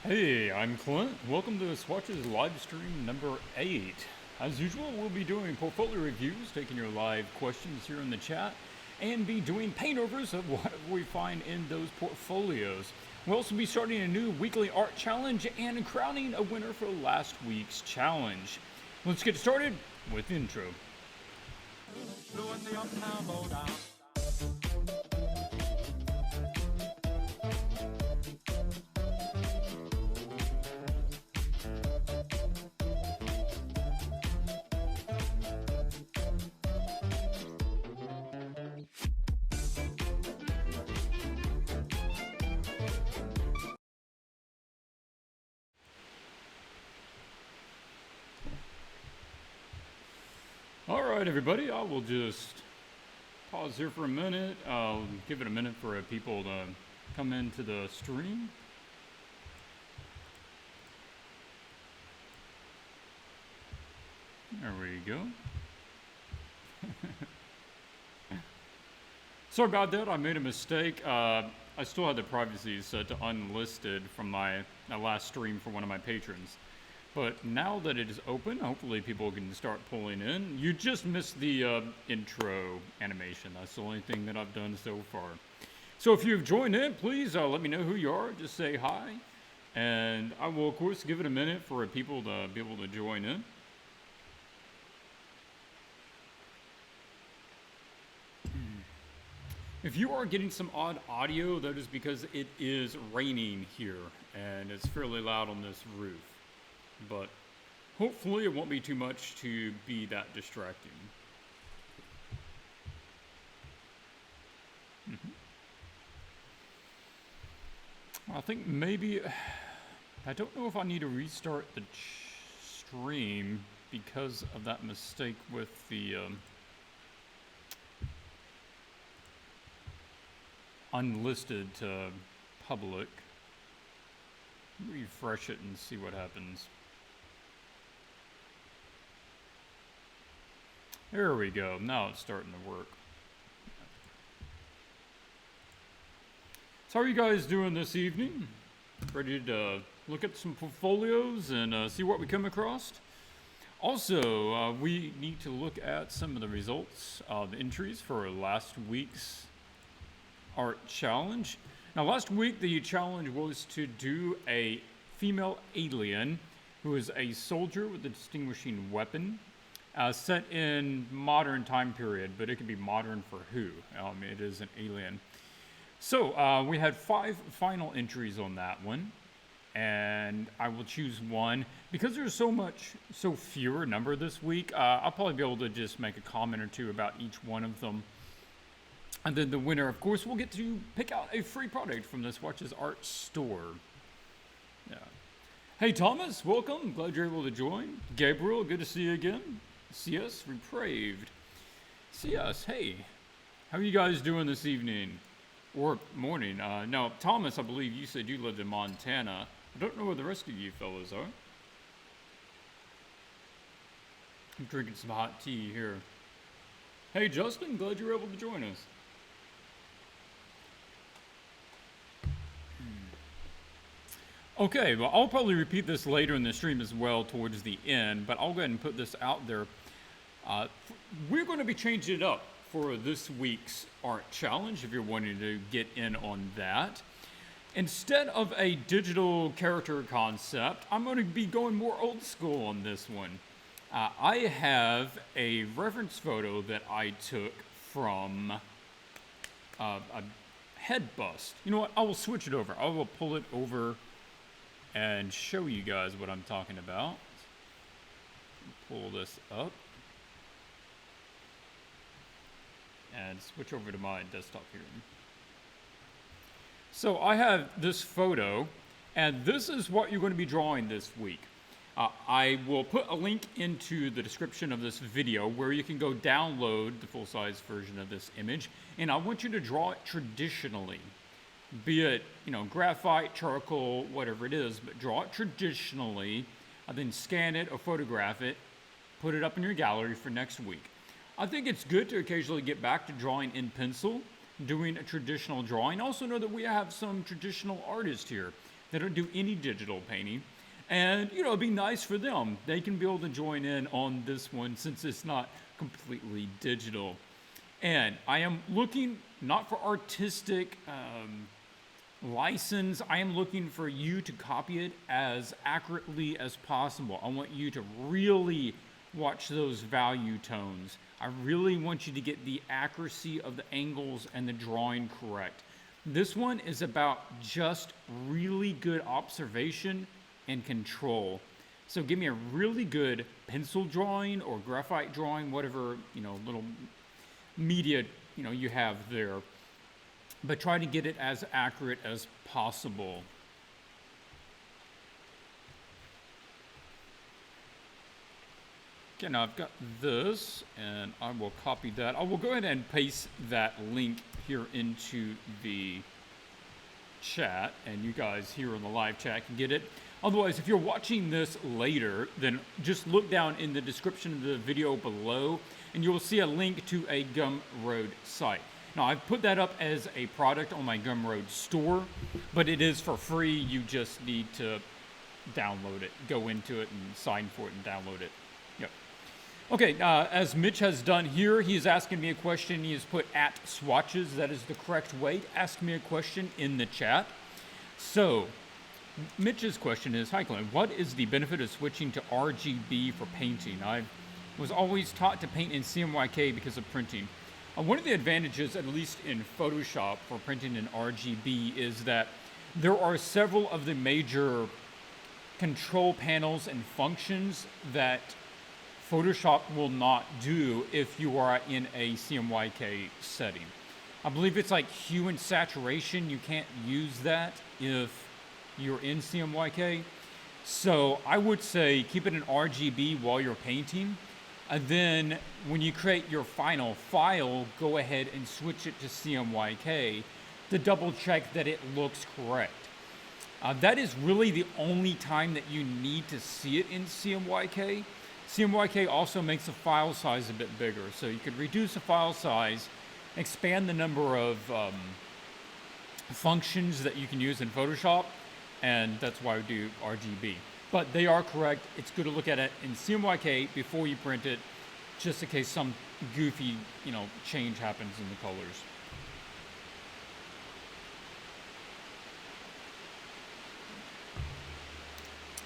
Hey, I'm Clint. Welcome to Swatches live stream number 8. As usual, we'll be doing portfolio reviews, taking your live questions here in the chat, and be doing paintovers of what we find in those portfolios. We'll also be starting a new weekly art challenge and crowning a winner for last week's challenge. Let's get started with the intro. Alright everybody, I will just pause here for a minute. I'll give it a minute for people to come into the stream. There we go. Sorry about that, I made a mistake. I still had the privacy set to unlisted from my last stream for one of my patrons. But now that it is open, hopefully people can start pulling in. You just missed the intro animation. That's the only thing that I've done so far. So if you've joined in, please let me know who you are. Just say hi. And I will, of course, give it a minute for people to be able to join in. If you are getting some odd audio, that is because it is raining here. And it's fairly loud on this roof. But hopefully it won't be too much to be that distracting. I think maybe, I don't know if I need to restart the stream because of that mistake with the unlisted to public. Refresh it and see what happens. There we go. Now it's starting to work. So how are you guys doing this evening? Ready to look at some portfolios and see what we come across? Also, we need to look at some of the results of entries for last week's art challenge. Now, last week the challenge was to do a female alien who is a soldier with a distinguishing weapon. Set in modern time period, but it could be modern for who? It is an alien. So we had 5 final entries on that one, and I will choose one. Because there's so fewer number this week, I'll probably be able to just make a comment or two about each one of them. And then the winner, of course, will get to pick out a free product from the Swatches Art Store. Yeah. Hey Thomas, welcome. Glad you're able to join. Gabriel, good to see you again. CS Repraved. CS, hey, how are you guys doing this evening? Or morning? Now, Thomas, I believe you said you lived in Montana. I don't know where the rest of you fellas are. I'm drinking some hot tea here. Hey Justin, glad you were able to join us. Okay, well, I'll probably repeat this later in the stream as well towards the end, but I'll go ahead and put this out there. We're going to be changing it up for this week's art challenge, if you're wanting to get in on that. Instead of a digital character concept, I'm going to be going more old school on this one. I have a reference photo that I took from a head bust. You know what? I will switch it over. I will pull it over and show you guys what I'm talking about. Pull this up and switch over to my desktop here. So I have this photo, and this is what you're going to be drawing this week. I will put a link into the description of this video where you can go download the full-size version of this image, and I want you to draw it traditionally. Be it, graphite, charcoal, whatever it is, but draw it traditionally, then scan it or photograph it, put it up in your gallery for next week. I think it's good to occasionally get back to drawing in pencil, doing a traditional drawing. Also know that we have some traditional artists here. They don't do any digital painting. And, you know, it'd be nice for them. They can be able to join in on this one since it's not completely digital. And I am looking not for artistic license. I am looking for you to copy it as accurately as possible. I want you to really watch those value tones. I really want you to get the accuracy of the angles and the drawing correct. This one is about just really good observation and control. So give me a really good pencil drawing or graphite drawing, whatever, you know, little media, you know, you have there. But try to get it as accurate as possible. Okay, now I've got this, and I will copy that. I will go ahead and paste that link here into the chat, and you guys here in the live chat can get it. Otherwise, if you're watching this later, then just look down in the description of the video below, and you will see a link to a Gumroad site. Now, I've put that up as a product on my Gumroad store, but it is for free. You just need to download it, go into it, and sign for it and download it. Yep. Okay, as Mitch has done here, he is asking me a question. He has put at Swatches. That is the correct way to ask me a question in the chat. So, Mitch's question is, hi Clint, what is the benefit of switching to RGB for painting? I was always taught to paint in CMYK because of printing. One of the advantages, at least in Photoshop, for printing in RGB is that there are several of the major control panels and functions that Photoshop will not do if you are in a CMYK setting. I believe it's like hue and saturation. You can't use that if you're in CMYK. So I would say keep it in RGB while you're painting. And then when you create your final file, go ahead and switch it to CMYK to double check that it looks correct. That is really the only time that you need to see it in CMYK. CMYK also makes the file size a bit bigger. So you could reduce the file size, expand the number of functions that you can use in Photoshop, and that's why we do RGB. But they are correct. It's good to look at it in CMYK before you print it, just in case some goofy, you know, change happens in the colors.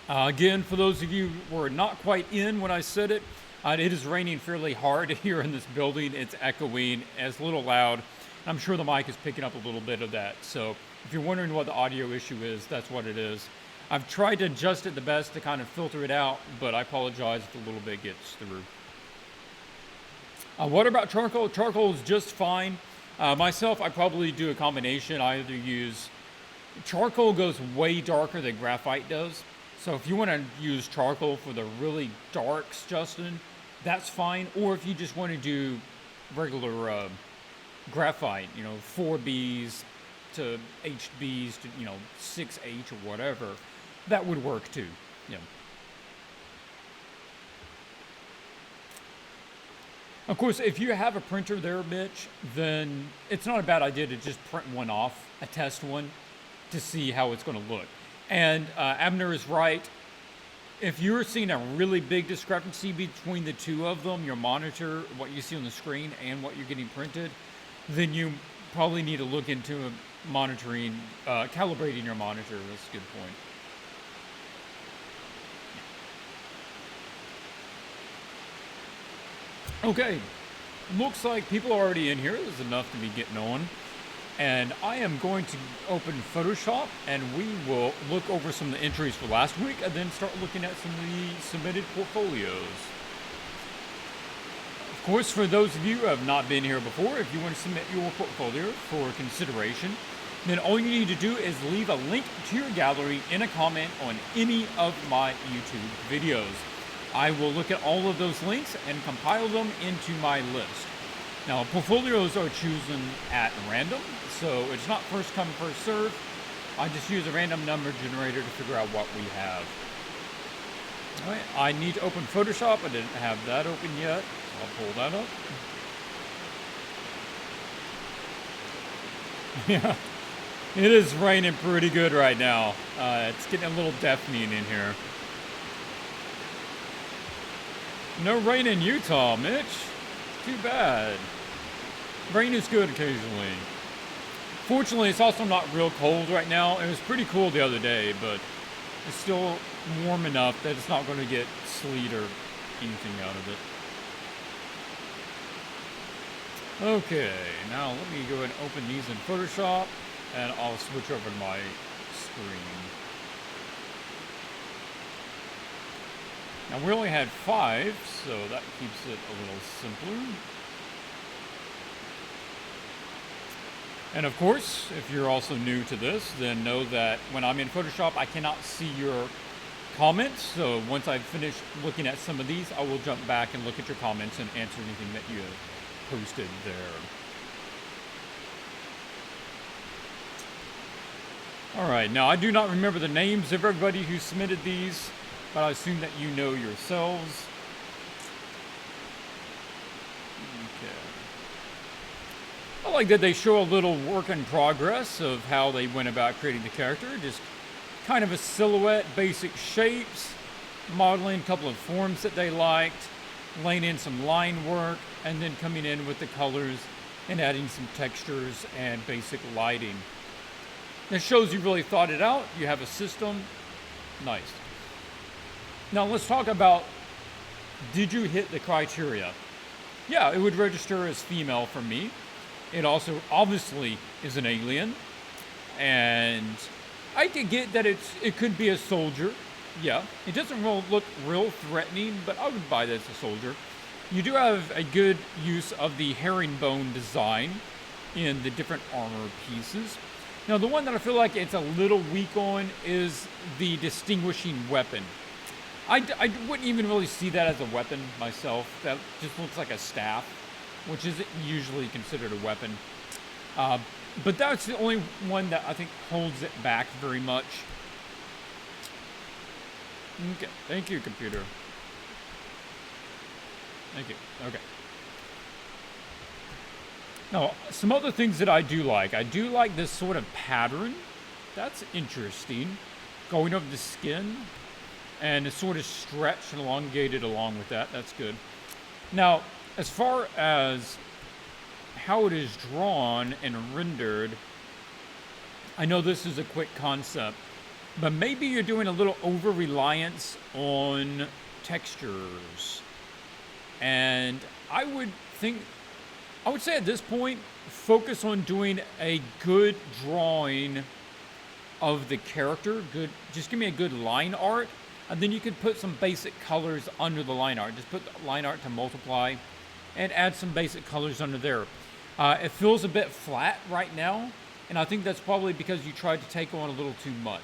Again, for those of you who were not quite in when I said it, it is raining fairly hard here in this building. It's echoing, it's a little loud. I'm sure the mic is picking up a little bit of that. So if you're wondering what the audio issue is, that's what it is. I've tried to adjust it the best to kind of filter it out, but I apologize if a little bit gets through. What about charcoal? Charcoal is just fine. Myself, I probably do a combination. I either use charcoal goes way darker than graphite does. So if you want to use charcoal for the really darks, Justin, that's fine. Or if you just want to do regular graphite, you know, 4Bs to HBs to, you know, 6H or whatever, that would work too. Yeah. Of course, if you have a printer there, Mitch, then it's not a bad idea to just print one off, a test one, to see how it's going to look. And Abner is right. If you're seeing a really big discrepancy between the two of them, your monitor, what you see on the screen, and what you're getting printed, then you probably need to look into monitoring, calibrating your monitor. That's a good point. Okay, looks like people are already in here. There's enough to be getting on. And I am going to open Photoshop, and we will look over some of the entries for last week and then start looking at some of the submitted portfolios. Of course, for those of you who have not been here before, if you want to submit your portfolio for consideration, then all you need to do is leave a link to your gallery in a comment on any of my YouTube videos. I will look at all of those links and compile them into my list. Now, portfolios are chosen at random, so it's not first come, first serve. I just use a random number generator to figure out what we have. All right, I need to open Photoshop. I didn't have that open yet. I'll pull that up. Yeah. It is raining pretty good right now. It's getting a little deafening in here. No rain in Utah, Mitch. Too bad. Rain is good occasionally. Fortunately, it's also not real cold right now. It was pretty cool the other day, but it's still warm enough that it's not going to get sleet or anything out of it. Okay, now let me go ahead and open these in Photoshop, and I'll switch over to my screen. Now we only had 5, so that keeps it a little simpler. And of course, if you're also new to this, then know that when I'm in Photoshop, I cannot see your comments. So once I've finished looking at some of these, I will jump back and look at your comments and answer anything that you have posted there. All right, now I do not remember the names of everybody who submitted these, but I assume that you know yourselves. Okay. I like that they show a little work in progress of how they went about creating the character. Just kind of a silhouette, basic shapes, modeling a couple of forms that they liked, laying in some line work, and then coming in with the colors and adding some textures and basic lighting. This shows you really thought it out. You have a system. Nice. Now let's talk about, did you hit the criteria? Yeah, it would register as female for me. It also obviously is an alien. And I could get that it could be a soldier. Yeah, it doesn't look real threatening, but I would buy that as a soldier. You do have a good use of the herringbone design in the different armor pieces. Now, the one that I feel like it's a little weak on is the distinguishing weapon. I wouldn't even really see that as a weapon myself. That just looks like a staff, which isn't usually considered a weapon. But that's the only one that I think holds it back very much. Okay, thank you, computer. Thank you. Okay. Now, some other things that I do like. I do like this sort of pattern. That's interesting. Going over the skin. And it's sort of stretched and elongated along with that. That's good. Now, as far as how it is drawn and rendered, I know this is a quick concept, but maybe you're doing a little over-reliance on textures. And I would say at this point, focus on doing a good drawing of the character. Just give me a good line art, and then you could put some basic colors under the line art. Just put the line art to multiply and add some basic colors under there. It feels a bit flat right now, and I think that's probably because you tried to take on a little too much.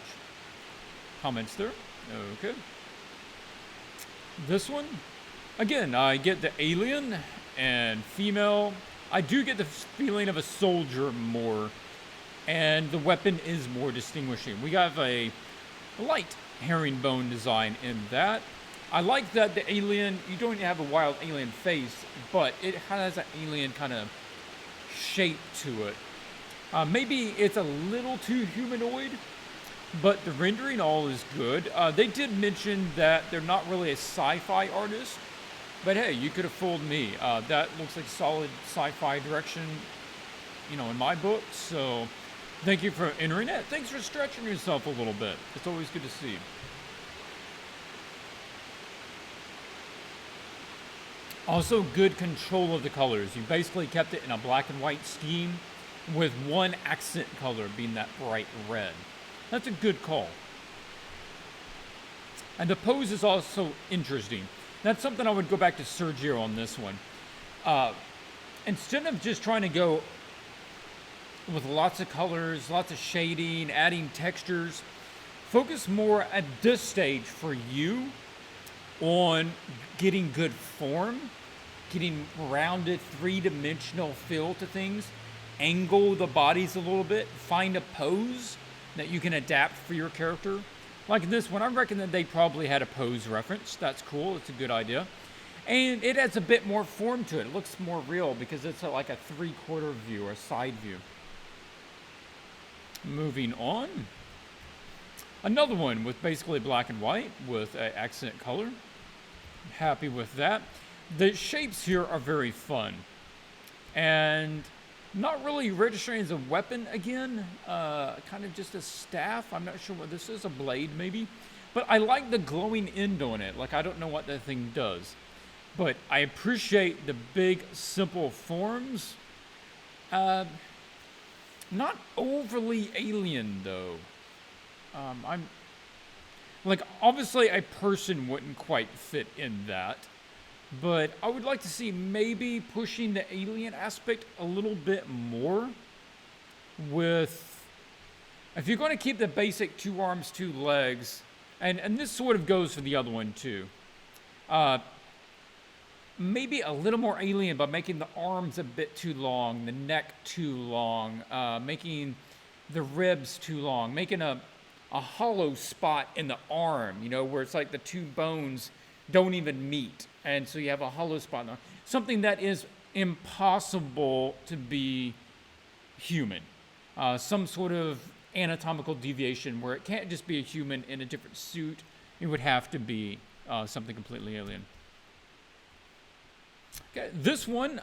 Comments there? Okay. This one, again, I get the alien and female. I do get the feeling of a soldier more, and the weapon is more distinguishing. We have a light herringbone design in that. I like that the alien, you don't have a wild alien face, but it has an alien kind of shape to it. Maybe it's a little too humanoid, but the rendering all is good. They did mention that they're not really a sci-fi artist, but hey, you could have fooled me. That looks like solid sci-fi direction, in my book. So thank you for entering it. Thanks for stretching yourself a little bit. It's always good to see. Also, good control of the colors. You basically kept it in a black and white scheme with one accent color being that bright red. That's a good call. And the pose is also interesting. That's something I would go back to Sergio on this one. Instead of just trying to go with lots of colors, lots of shading, adding textures, focus more at this stage for you on getting good form, getting rounded, three-dimensional feel to things, angle the bodies a little bit, find a pose that you can adapt for your character. Like this one, I reckon that they probably had a pose reference. That's cool. It's a good idea. And it adds a bit more form to it. It looks more real because it's like a three-quarter view or side view. Moving on. Another one with basically black and white with an accent color. Happy with that. The shapes here are very fun. And not really registering as a weapon again. Kind of just a staff. I'm not sure what this is. A blade maybe. But I like the glowing end on it. Like, I don't know what that thing does. But I appreciate the big, simple forms. Not overly alien, though. I'm... Like, obviously a person wouldn't quite fit in that. But I would like to see maybe pushing the alien aspect a little bit more with... If you're going to keep the basic 2 arms, 2 legs, and this sort of goes for the other one too, maybe a little more alien by making the arms a bit too long, the neck too long, making the ribs too long, making a hollow spot in the arm, you know, where it's like the 2 bones don't even meet. And so you have a hollow spot in the arm. Something that is impossible to be human. Some sort of anatomical deviation where it can't just be a human in a different suit. It would have to be something completely alien. Okay, this one,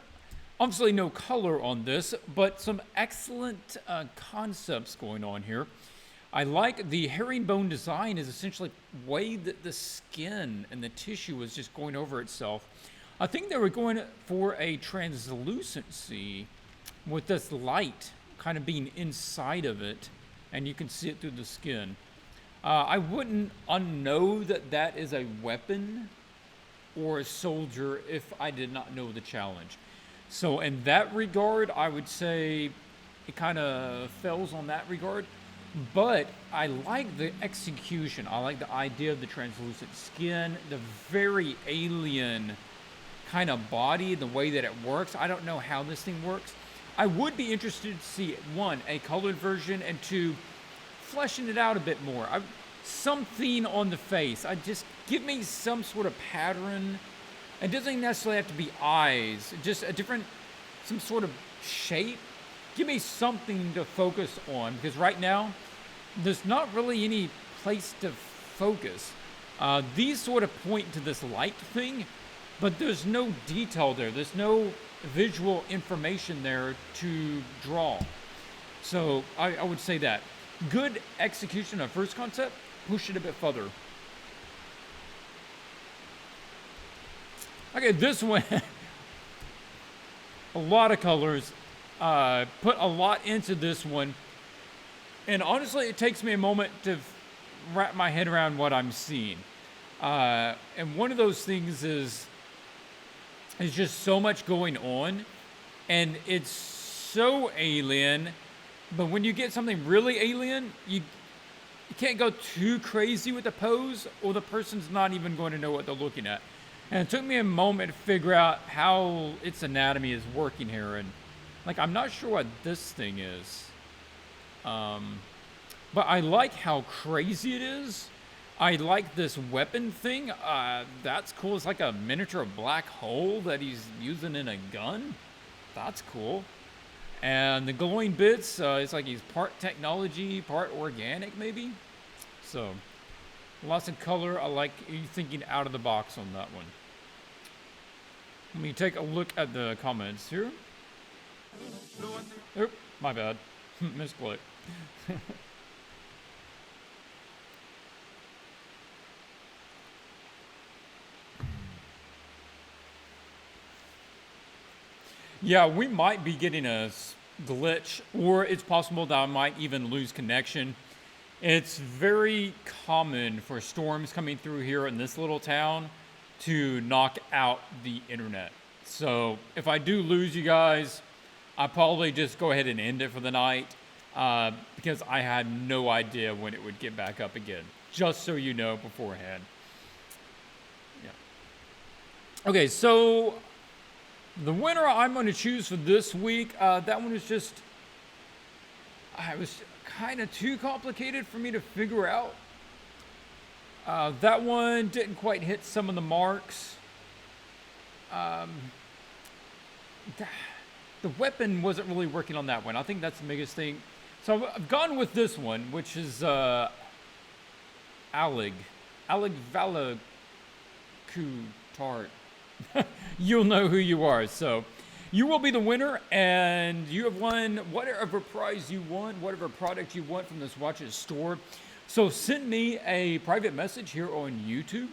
obviously no color on this, but some excellent concepts going on here. I like the herringbone design is essentially the way that the skin and the tissue is just going over itself. I think they were going for a translucency with this light kind of being inside of it, and you can see it through the skin. I wouldn't know that that is a weapon or a soldier if I did not know the challenge. So in that regard, I would say it kind of fails on that regard. But I like the execution. I like the idea of the translucent skin, the very alien kind of body, the way that it works. I don't know how this thing works. I would be interested to see, 1, a colored version, and 2, fleshing it out a bit more. Something on the face. Just give me some sort of pattern. It doesn't necessarily have to be eyes. Just a different, some sort of shape. Give me something to focus on, because right now, there's not really any place to focus. These sort of point to this light thing, but there's no detail there. There's no visual information there to draw. So I would say that. Good execution of first concept, push it a bit further. Okay, this one, a lot of colors. Put a lot into this one. And honestly, it takes me a moment to wrap my head around what I'm seeing. And one of those things is just so much going on. And it's so alien. But when you get something really alien, you can't go too crazy with the pose, or the person's not even going to know what they're looking at. And it took me a moment to figure out how its anatomy is working here. And like, I'm not sure what this thing is. But I like how crazy it is. I like this weapon thing. That's cool. It's like a miniature black hole that he's using in a gun. That's cool. And the glowing bits, it's like he's part technology, part organic maybe. So, lots of color. I like you thinking out of the box on that one. Let me take a look at the comments here. Oop, my bad. Misclick. Yeah, we might be getting a glitch, or it's possible that I might even lose connection. It's very common for storms coming through here in this little town to knock out the internet. So if I do lose you guys, I'll probably just go ahead and end it for the night, because I had no idea when it would get back up again, just so you know beforehand. Yeah. Okay, so the winner I'm going to choose for this week, that one was just, it was kind of too complicated for me to figure out. That one didn't quite hit some of the marks. The weapon wasn't really working on that one. I think that's the biggest thing. So I've gone with this one, which is Alig Valaku Tart. You'll know who you are. So you will be the winner, and you have won whatever prize you want, whatever product you want from the Swatches store. So send me a private message here on YouTube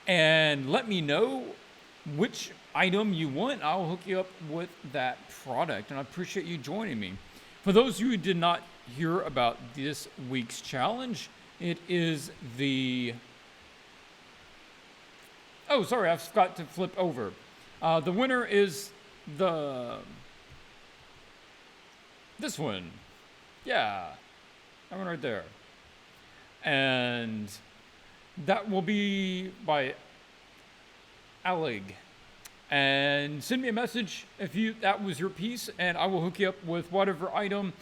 and let me know which item you want. I'll hook you up with that product, and I appreciate you joining me. For those of you who did not hear about this week's challenge, it is the... Oh, sorry, I forgot to flip over. The winner is this one. Yeah, that one right there. And that will be by Alig. And send me a message if that was your piece, and I will hook you up with whatever item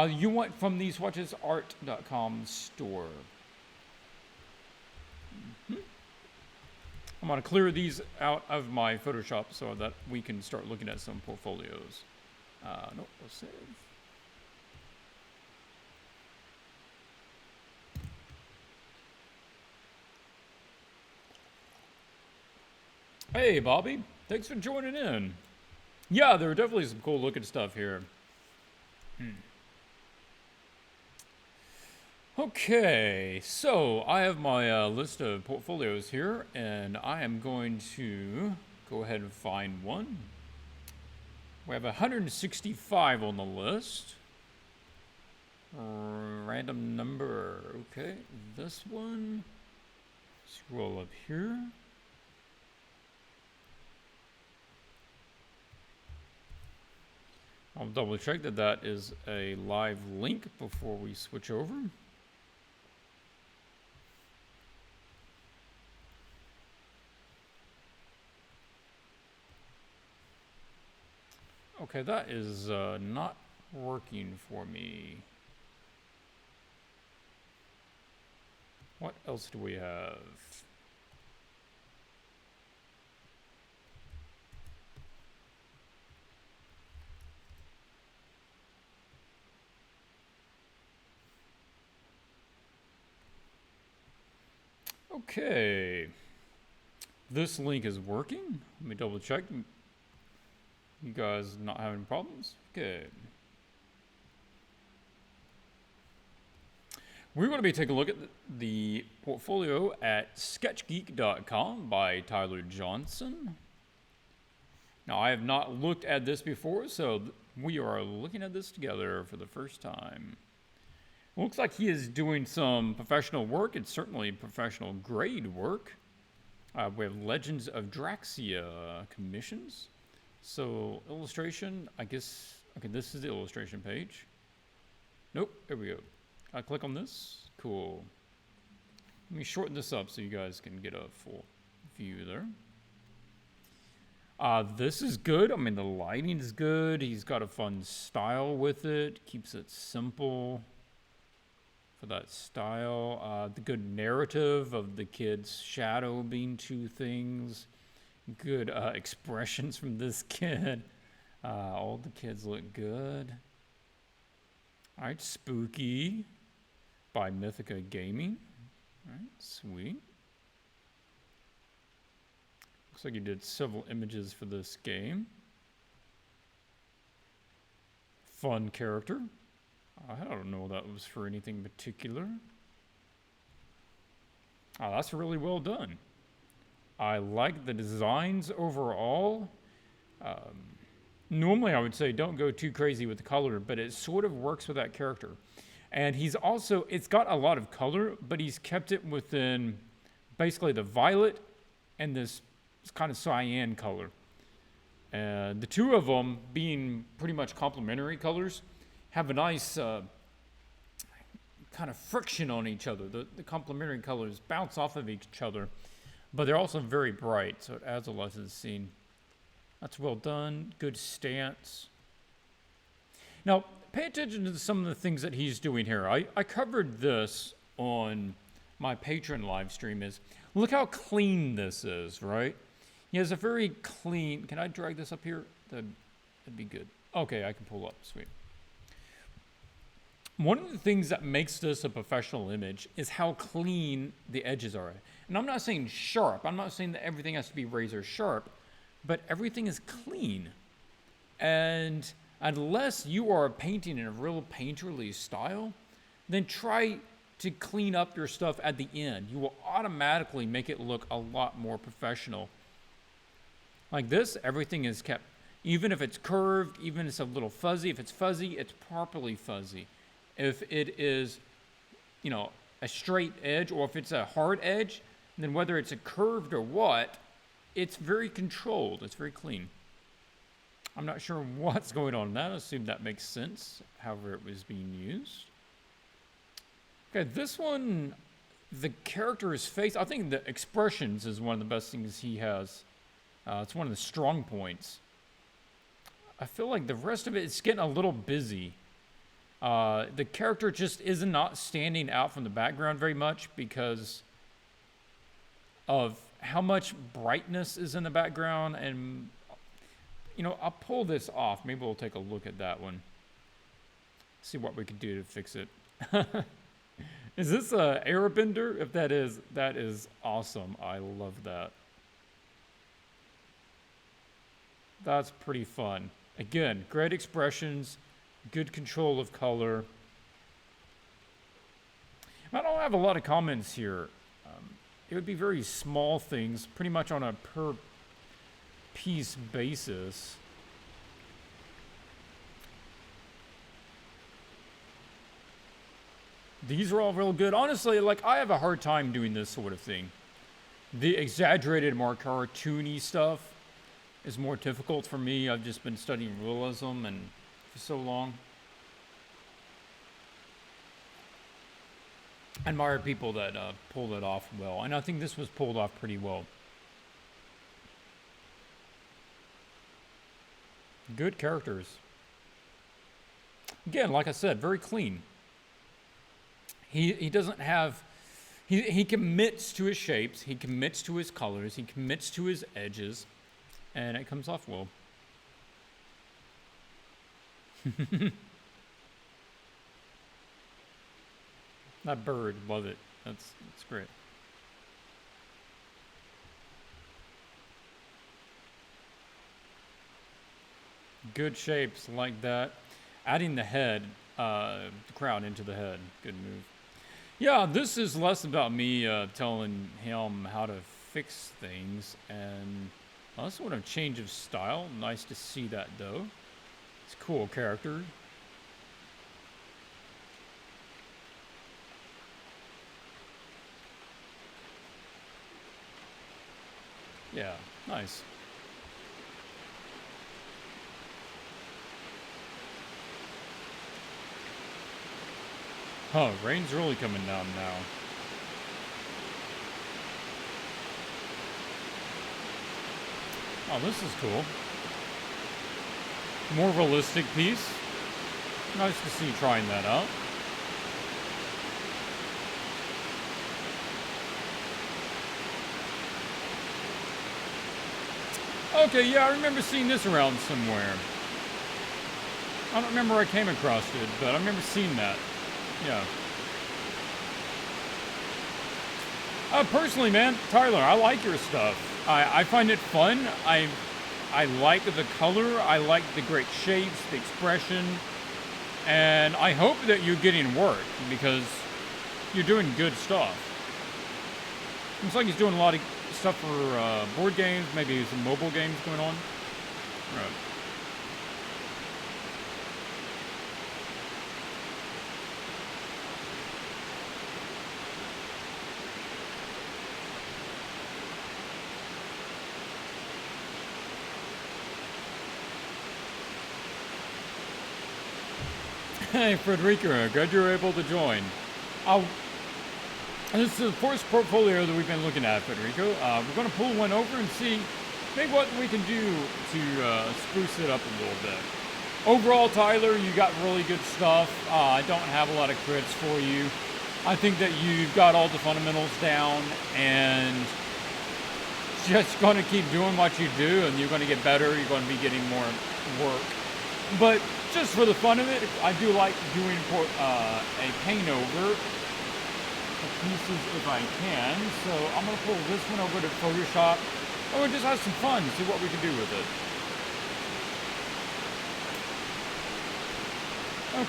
you want from the swatchesart.com store. I'm going to clear these out of my Photoshop so that we can start looking at some portfolios. Nope, we'll save. Hey, Bobby. Thanks for joining in. Yeah, there are definitely some cool looking stuff here. Okay, so I have my list of portfolios here, and I am going to go ahead and find one. We have 165 on the list. Random number. Okay, this one. Scroll up here. I'll double check that that is a live link before we switch over. Okay, that is not working for me. What else do we have? Okay, this link is working. Let me double check. You guys not having problems? Good. We're going to be taking a look at the portfolio at sketchgeek.com by Tyler Johnson. Now, I have not looked at this before, so we are looking at this together for the first time. Looks like he is doing some professional work. It's certainly professional grade work. We have Legends of Draxia commissions. So illustration, I guess, okay, this is the illustration page. Nope, there we go. I click on this, cool. Let me shorten this up so you guys can get a full view there. This is good. I mean, the lighting is good. He's got a fun style with it. Keeps it simple for that style. The good narrative of the kid's shadow being two things. Good expressions from this kid. All the kids look good. All right, Spooky by Mythica Gaming. All right, sweet. Looks like you did several images for this game. Fun character. I don't know that was for anything particular. Oh, that's really well done. I like the designs overall. Normally I would say don't go too crazy with the color, but it sort of works with that character. And he's also, it's got a lot of color, but he's kept it within basically the violet and this kind of cyan color. The two of them, being pretty much complementary colors, have a nice kind of friction on each other. The complementary colors bounce off of each other, but they're also very bright, so it adds a lot to the scene. That's well done. Good stance. Now, pay attention to some of the things that he's doing here. I covered this on my Patreon live stream. Look how clean this is, right? He has a very clean... Can I drag this up here? That'd be good. Okay, I can pull up. Sweet. One of the things that makes this a professional image is how clean the edges are. And I'm not saying sharp. I'm not saying that everything has to be razor sharp, but everything is clean. And unless you are painting in a real painterly style, then try to clean up your stuff at the end. You will automatically make it look a lot more professional. Like this, everything is kept, even if it's curved, even if it's a little fuzzy. If it's fuzzy, it's properly fuzzy. If it is, you know, a straight edge, or if it's a hard edge, then whether it's a curved or what, it's very controlled. It's very clean. I'm not sure what's going on in that. I assume that makes sense, however it was being used. Okay, this one, the character's face, I think the expressions is one of the best things he has. It's one of the strong points. I feel like the rest of it, it's getting a little busy. The character just is not standing out from the background very much because of how much brightness is in the background. And, you know, I'll pull this off. Maybe we'll take a look at that one. See what we can do to fix it. Is this a airbender? If that is awesome. I love that. That's pretty fun. Again, great expressions, good control of color. I don't have a lot of comments here. It would be very small things, pretty much on a per piece basis. These are all real good. Honestly, like, I have a hard time doing this sort of thing. The exaggerated, more cartoony stuff is more difficult for me. I've just been studying realism and for so long. I admire people that pull it off well, and I think this was pulled off pretty well. Good characters. Again, like I said, very clean. He doesn't have, he commits to his shapes, he commits to his colors, he commits to his edges, and it comes off well. That bird, love it. That's great. Good shapes like that. Adding the head, the crown into the head. Good move. Yeah, this is less about me telling him how to fix things, and sort of change of style. Nice to see that, though. It's a cool character. Yeah, nice. Oh, rain's really coming down now. Oh, this is cool. More realistic piece. Nice to see you trying that out. Okay, yeah, I remember seeing this around somewhere. I don't remember where I came across it, but I remember seeing that. Yeah. Personally, man, Tyler, I like your stuff. I find it fun. I like the color. I like the great shapes, the expression. And I hope that you're getting work because you're doing good stuff. Looks like he's doing a lot of stuff for board games, maybe some mobile games going on. Right. Hey, Frederica, glad you were able to join. This is the first portfolio that we've been looking at, Federico. We're going to pull one over and see maybe what we can do to spruce it up a little bit. Overall, Tyler, you got really good stuff. I don't have a lot of crits for you. I think that you've got all the fundamentals down and just going to keep doing what you do and you're going to get better. You're going to be getting more work. But just for the fun of it, I do like doing a paint over the pieces if I can. So I'm going to pull this one over to Photoshop. And we'll just have some fun, see what we can do with it.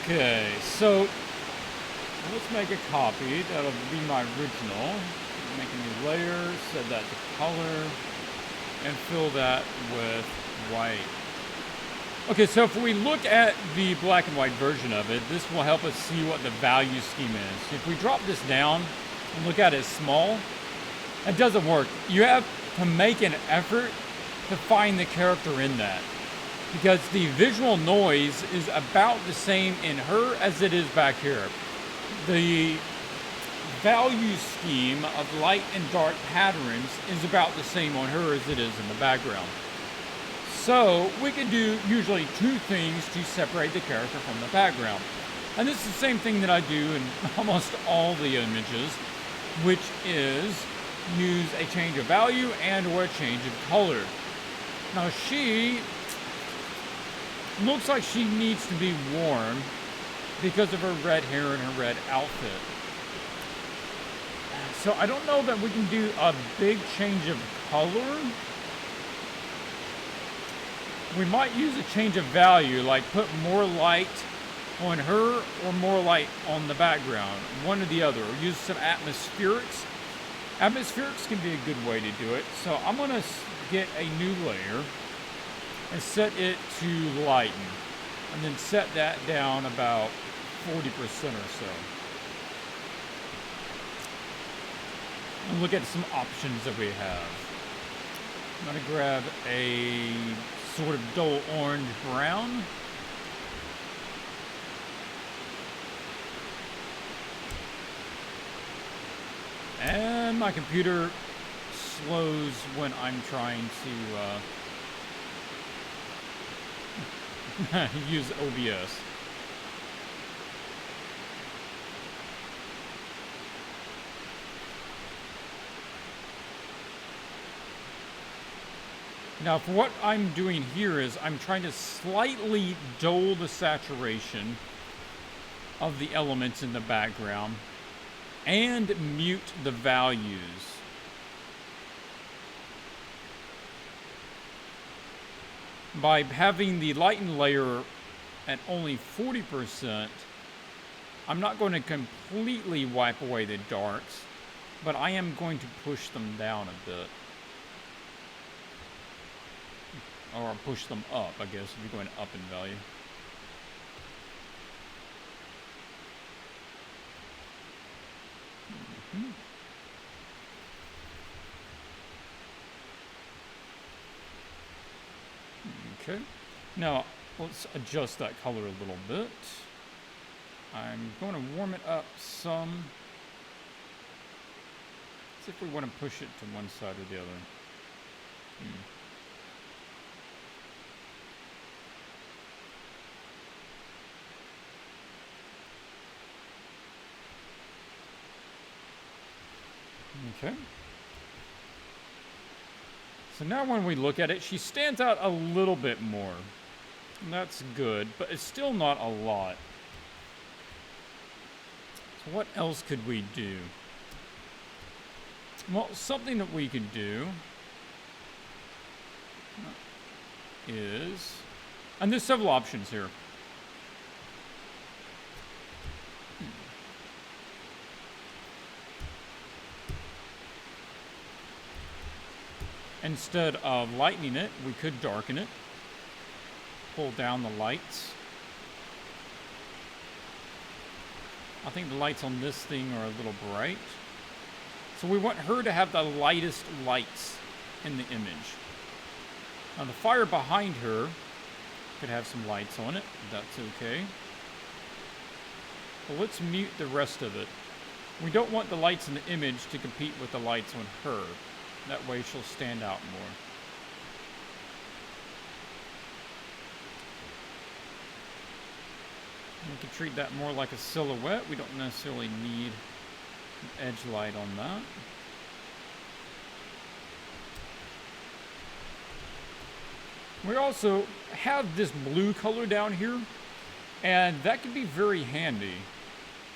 Okay, so let's make a copy. That'll be my original. Make a new layer, set that to color, and fill that with white. Okay, so if we look at the black and white version of it, this will help us see what the value scheme is. If we drop this down and look at it small, it doesn't work. You have to make an effort to find the character in that, because the visual noise is about the same in her as it is back here. The value scheme of light and dark patterns is about the same on her as it is in the background. So we can do usually two things to separate the character from the background. And this is the same thing that I do in almost all the images, which is use a change of value and or a change of color. Now she looks like she needs to be worn because of her red hair and her red outfit. So I don't know that we can do a big change of color. We might use a change of value, like put more light on her or more light on the background, one or the other, or use some atmospherics. Atmospherics can be a good way to do it. So I'm going to get a new layer and set it to lighten, and then set that down about 40% or so. And look at some options that we have. I'm going to grab a sort of dull orange brown. And my computer slows when I'm trying to use OBS. Now, for what I'm doing here is I'm trying to slightly dull the saturation of the elements in the background and mute the values. By having the lighten layer at only 40%, I'm not going to completely wipe away the darks, but I am going to push them down a bit. Or push them up, I guess, if you're going up in value. Okay. Now, let's adjust that color a little bit. I'm going to warm it up some. See if we want to push it to one side or the other. Okay. So now when we look at it, she stands out a little bit more. And that's good, but it's still not a lot. So what else could we do? Well, something that we could do is, and there's several options here. Instead of lightening it, we could darken it. Pull down the lights. I think the lights on this thing are a little bright. So we want her to have the lightest lights in the image. Now the fire behind her could have some lights on it. That's okay. But let's mute the rest of it. We don't want the lights in the image to compete with the lights on her. That way she'll stand out more. We can treat that more like a silhouette. We don't necessarily need an edge light on that. We also have this blue color down here, and that can be very handy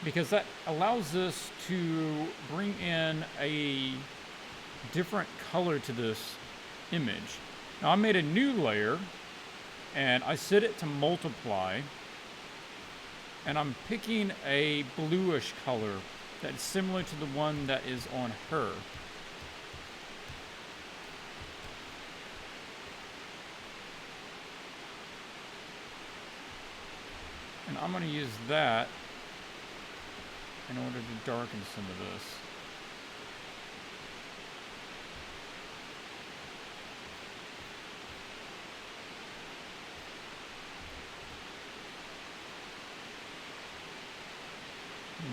because that allows us to bring in a different color to this image. Now I made a new layer and I set it to multiply, and I'm picking a bluish color that's similar to the one that is on her. And I'm going to use that in order to darken some of this.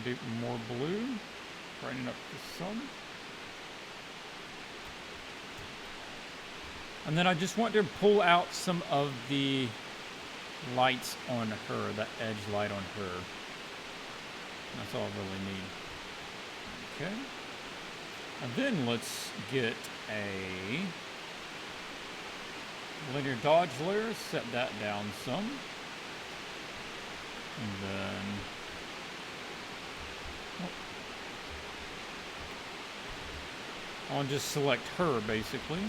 Do more blue, brighten up the sun. And then I just want to pull out some of the lights on her, that edge light on her. That's all I really need. Okay. And then let's get a linear dodge layer, set that down some. And then I'll just select her basically.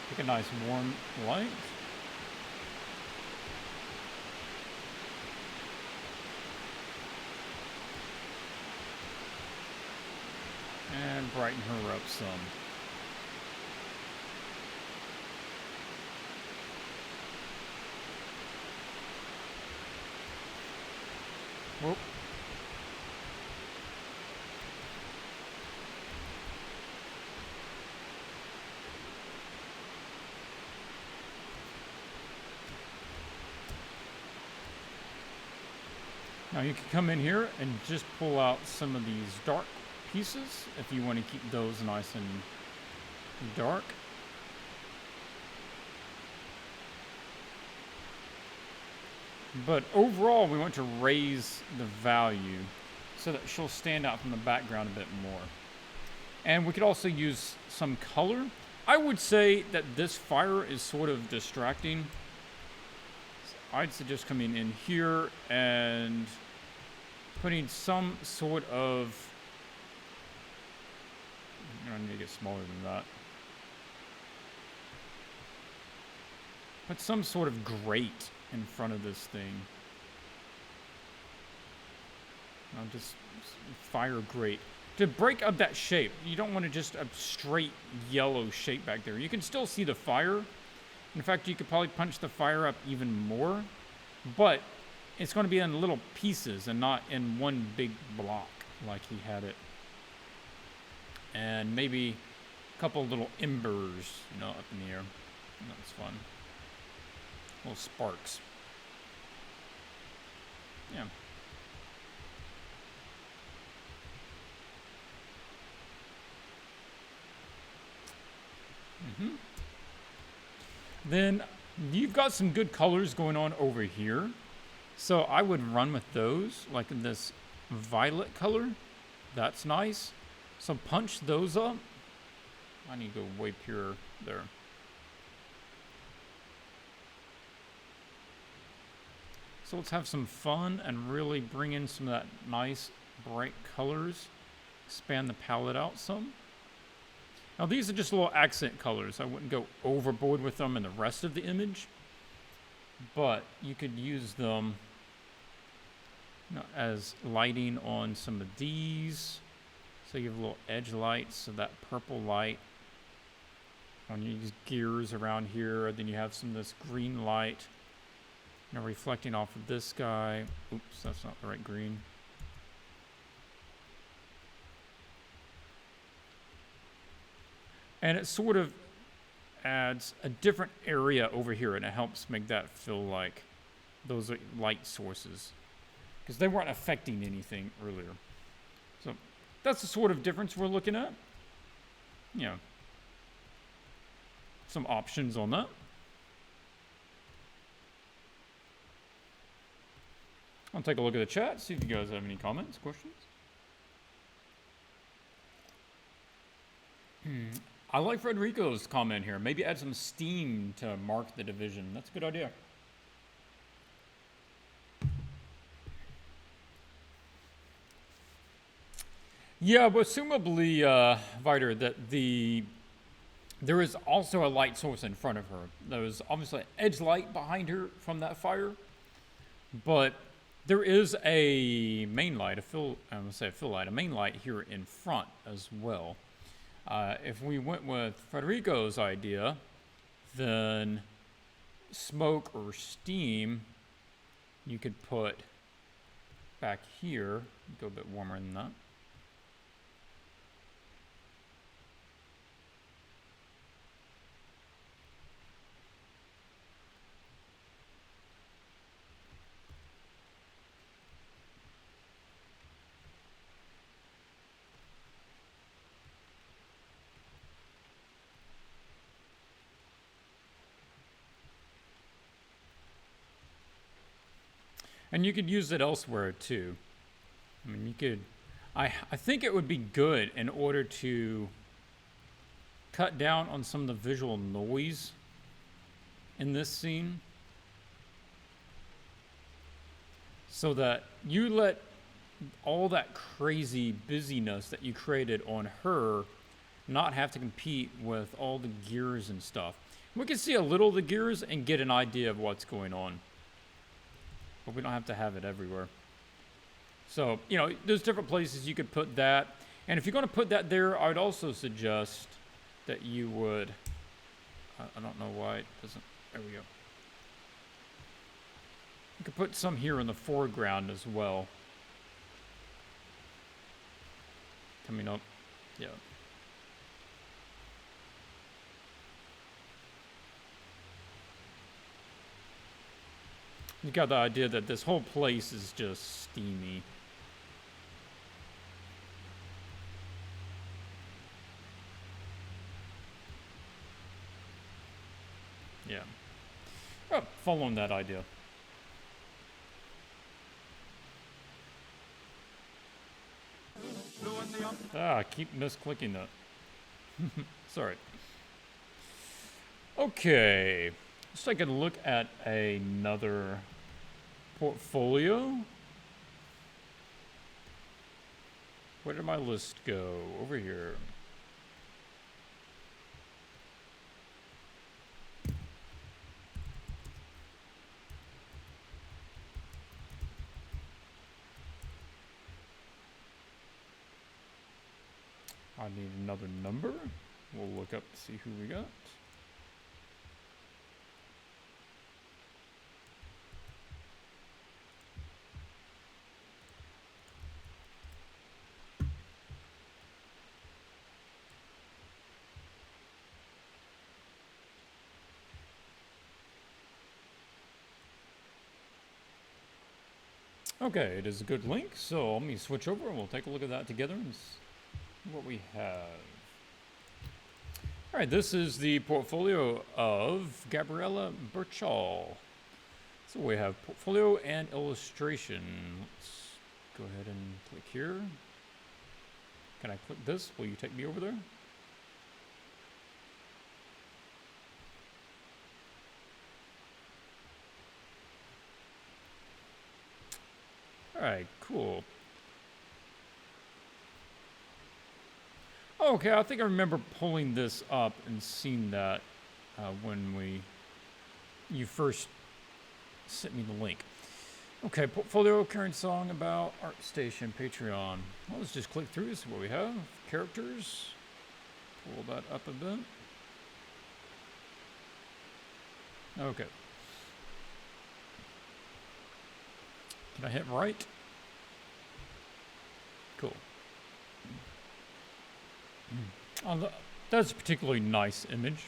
Pick a nice warm light. And brighten her up some. Whoop. Now you can come in here and just pull out some of these dark pieces if you want to keep those nice and dark. But overall, we want to raise the value so that she'll stand out from the background a bit more. And we could also use some color. I would say that this fire is sort of distracting. I'd suggest coming in here and putting some sort of, I need to get smaller than that. Put some sort of grate in front of this thing. I'll just fire grate. To break up that shape, you don't want to just a straight yellow shape back there. You can still see the fire. In fact, you could probably punch the fire up even more, but it's going to be in little pieces and not in one big block like he had it. And maybe a couple little embers, you know, up in the air. That's fun. Little sparks. Yeah. Then you've got some good colors going on over here. So I would run with those, like this violet color. That's nice. So punch those up. I need to go way pure there. So let's have some fun and really bring in some of that nice bright colors. Expand the palette out some. Now these are just little accent colors. I wouldn't go overboard with them in the rest of the image, but you could use them, you know, as lighting on some of these. So you have little edge lights, so that purple light on these gears around here. Then you have some of this green light, you know, reflecting off of this guy. Oops, that's not the right green. And it sort of adds a different area over here, and it helps make that feel like those are light sources, because they weren't affecting anything earlier. So that's the sort of difference we're looking at. You know, some options on that. I'll take a look at the chat, see if you guys have any comments, questions. I like Frederico's comment here. Maybe add some steam to mark the division. That's a good idea. Yeah, but assumably, Vider, that there is also a light source in front of her. There was obviously an edge light behind her from that fire, but there is a main light, a main light here in front as well. If we went with Federico's idea, then smoke or steam you could put back here, go a bit warmer than that. And you could use it elsewhere too. I mean, you could, I think it would be good in order to cut down on some of the visual noise in this scene, so that you let all that crazy busyness that you created on her not have to compete with all the gears and stuff. We can see a little of the gears and get an idea of what's going on, but we don't have to have it everywhere. So, you know, there's different places you could put that. And if you're going to put that there, I would also suggest that you would, I don't know why it doesn't, there we go. You could put some here in the foreground as well. Coming up, yeah. You got the idea that this whole place is just steamy. Yeah. Oh, following that idea. I keep misclicking that. Sorry. Okay. Let's take a look at another portfolio. Where did my list go? Over here. I need another number. We'll look up to see who we got. Okay, it is a good link, so let me switch over and we'll take a look at that together and see what we have. All right, this is the portfolio of Gabriella Burchall. So we have portfolio and illustration. Let's go ahead and click here. Can I click this? Will you take me over there? All right, cool. Okay, I think I remember pulling this up and seeing that when you first sent me the link. Okay, portfolio, current song about ArtStation, Patreon. Well, let's just click through, see what we have. Characters, pull that up a bit. Okay. Can I hit right? Cool. That's a particularly nice image.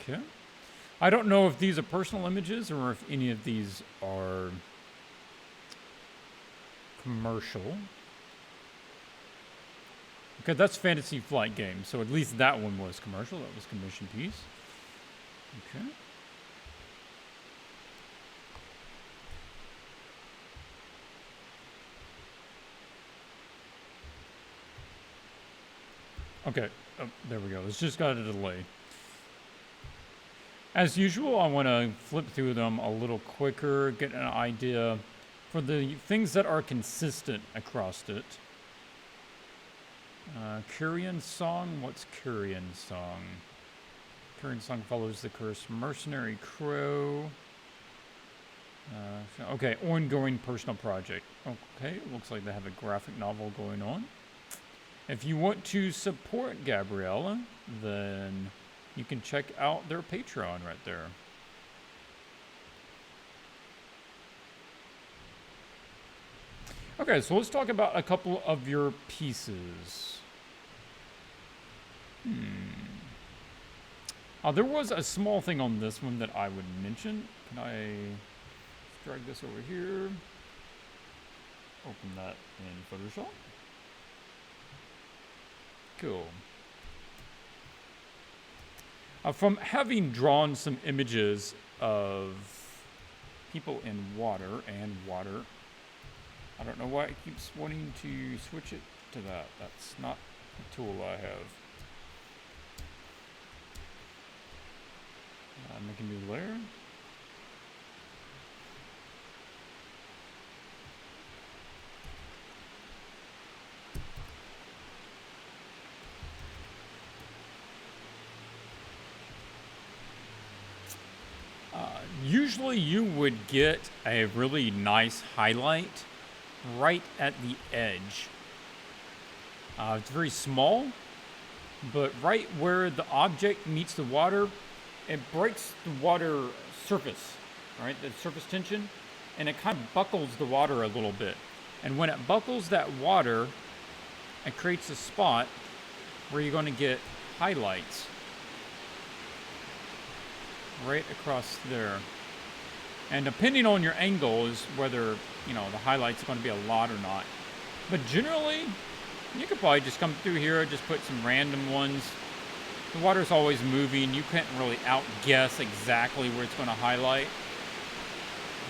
Okay. I don't know if these are personal images or if any of these are commercial. Okay, that's Fantasy Flight Game. So at least that one was commercial. That was commission piece. Okay. Okay, oh, there we go. It's just got a delay. As usual, I want to flip through them a little quicker, get an idea for the things that are consistent across it. Kyrian Song, what's Kyrian Song? Kyrian Song follows the curse. Mercenary Crow. Okay, ongoing personal project. Okay, looks like they have a graphic novel going on. If you want to support Gabriella, then you can check out their Patreon right there. Okay, so let's talk about a couple of your pieces. There was a small thing on this one that I would mention. Can I drag this over here? Open that in Photoshop. Cool. From having drawn some images of people in water and water, I don't know why it keeps wanting to switch it to that. That's not the tool I have. Make a new layer. Usually you would get a really nice highlight right at the edge. It's very small, but right where the object meets the water, it breaks the water surface, right? The surface tension, and it kind of buckles the water a little bit. And when it buckles that water, it creates a spot where you're going to get highlights right across there. And depending on your angle is whether, you know, the highlight's going to be a lot or not. But generally, you could probably just come through here, just put some random ones. The water's always moving. You can't really outguess exactly where it's going to highlight.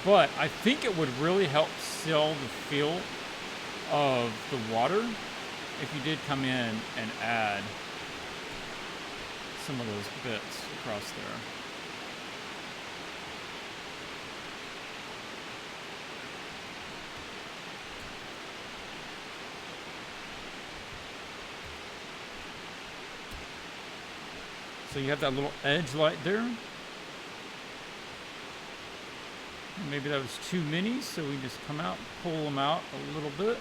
But I think it would really help sell the feel of the water if you did come in and add some of those bits across there. So you have that little edge light there. Maybe that was too many, so we just come out, pull them out a little bit.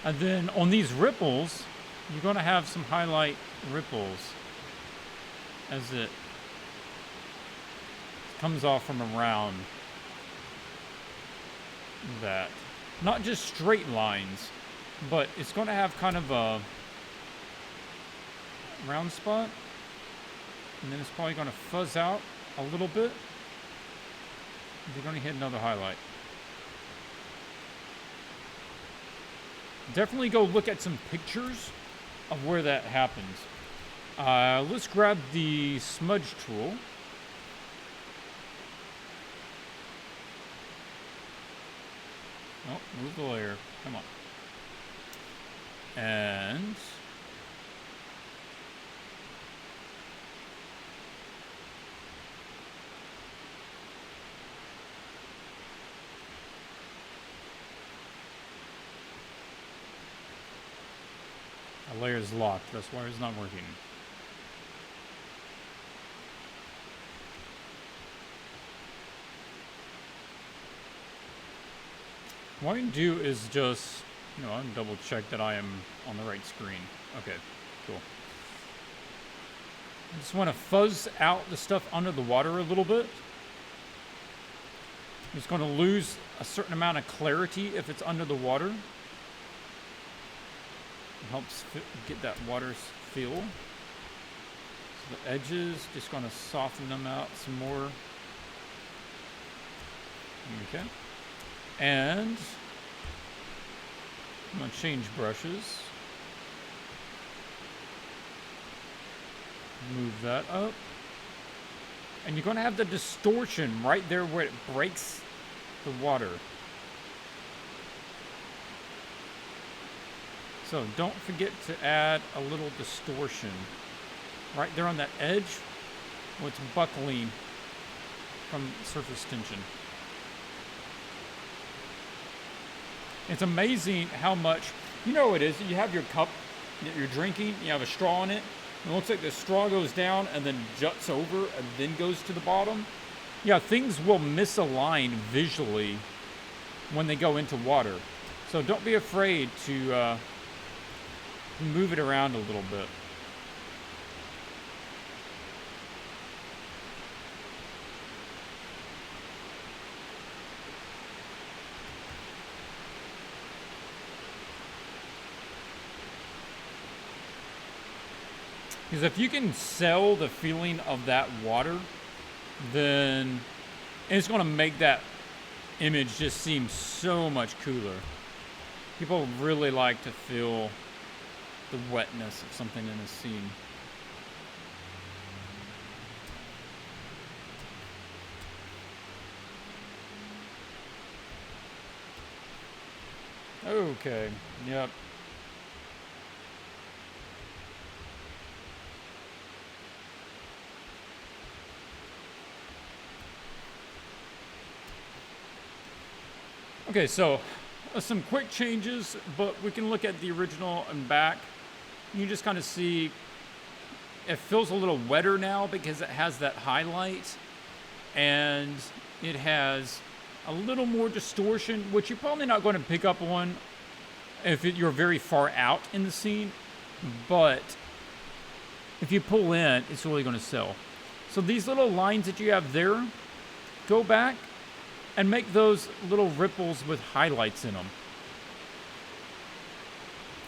And then on these ripples, you're going to have some highlight ripples as it comes off from around that. Not just straight lines, but it's going to have kind of a round spot, and then it's probably going to fuzz out a little bit. You're going to hit another highlight. Definitely go look at some pictures of where that happens. Let's grab the smudge tool. Oh, move the layer. Come on. And the layer is locked. That's why it's not working. What I can do is just, I'll double check that I am on the right screen. Okay, cool. I just want to fuzz out the stuff under the water a little bit. It's going to lose a certain amount of clarity if it's under the water. It helps get that water feel. The edges, just gonna soften them out some more. Okay. And I'm gonna change brushes. Move that up. And you're gonna have the distortion right there where it breaks the water. So don't forget to add a little distortion right there on that edge where it's buckling from surface tension. It's amazing how much, you know it is, you have your cup that you're drinking, you have a straw in it, and it looks like the straw goes down and then juts over and then goes to the bottom. Yeah, things will misalign visually when they go into water. So don't be afraid to move it around a little bit. Because if you can sell the feeling of that water, then it's going to make that image just seem so much cooler. People really like to feel the wetness of something in a scene. Okay, yep. Okay, so some quick changes, but we can look at the original and back. You just kind of see it feels a little wetter now because it has that highlight, and it has a little more distortion, which you're probably not going to pick up on if you're very far out in the scene, but if you pull in, it's really going to sell. So these little lines that you have there, go back and make those little ripples with highlights in them.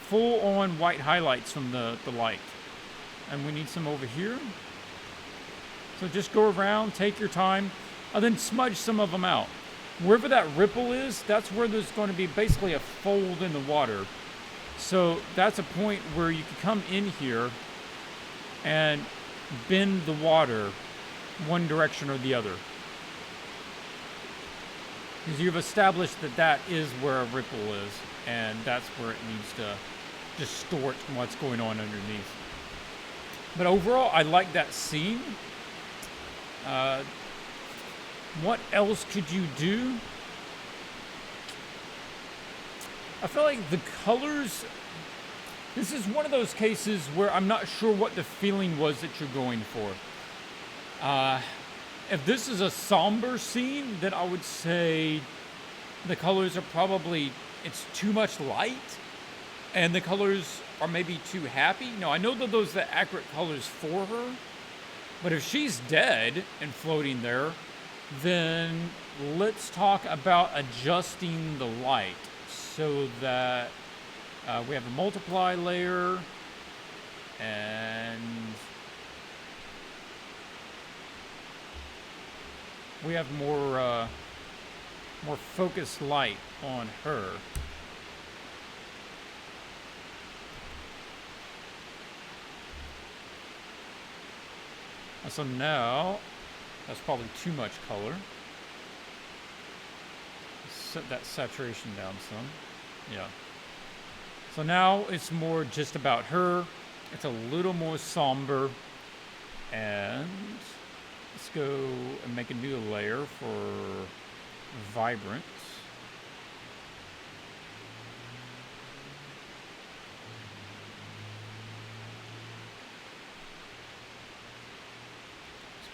Full on white highlights from the light. And we need some over here. So just go around, take your time, and then smudge some of them out. Wherever that ripple is, that's where there's going to be basically a fold in the water. So that's a point where you can come in here and bend the water one direction or the other. Because you've established that that is where a ripple is, and that's where it needs to distort what's going on underneath. But overall, I like that scene. What else could you do? I feel like the colors, this is one of those cases where I'm not sure what the feeling was that you're going for. If this is a somber scene, then I would say the colors are probably, it's too much light, and the colors are maybe too happy. No, I know that those are the accurate colors for her, but if she's dead and floating there, then let's talk about adjusting the light so that we have a multiply layer, and we have more focused light on her. So now, that's probably too much color. Set that saturation down some. Yeah. So now it's more just about her. It's a little more somber. And let's go and make a new layer for vibrance.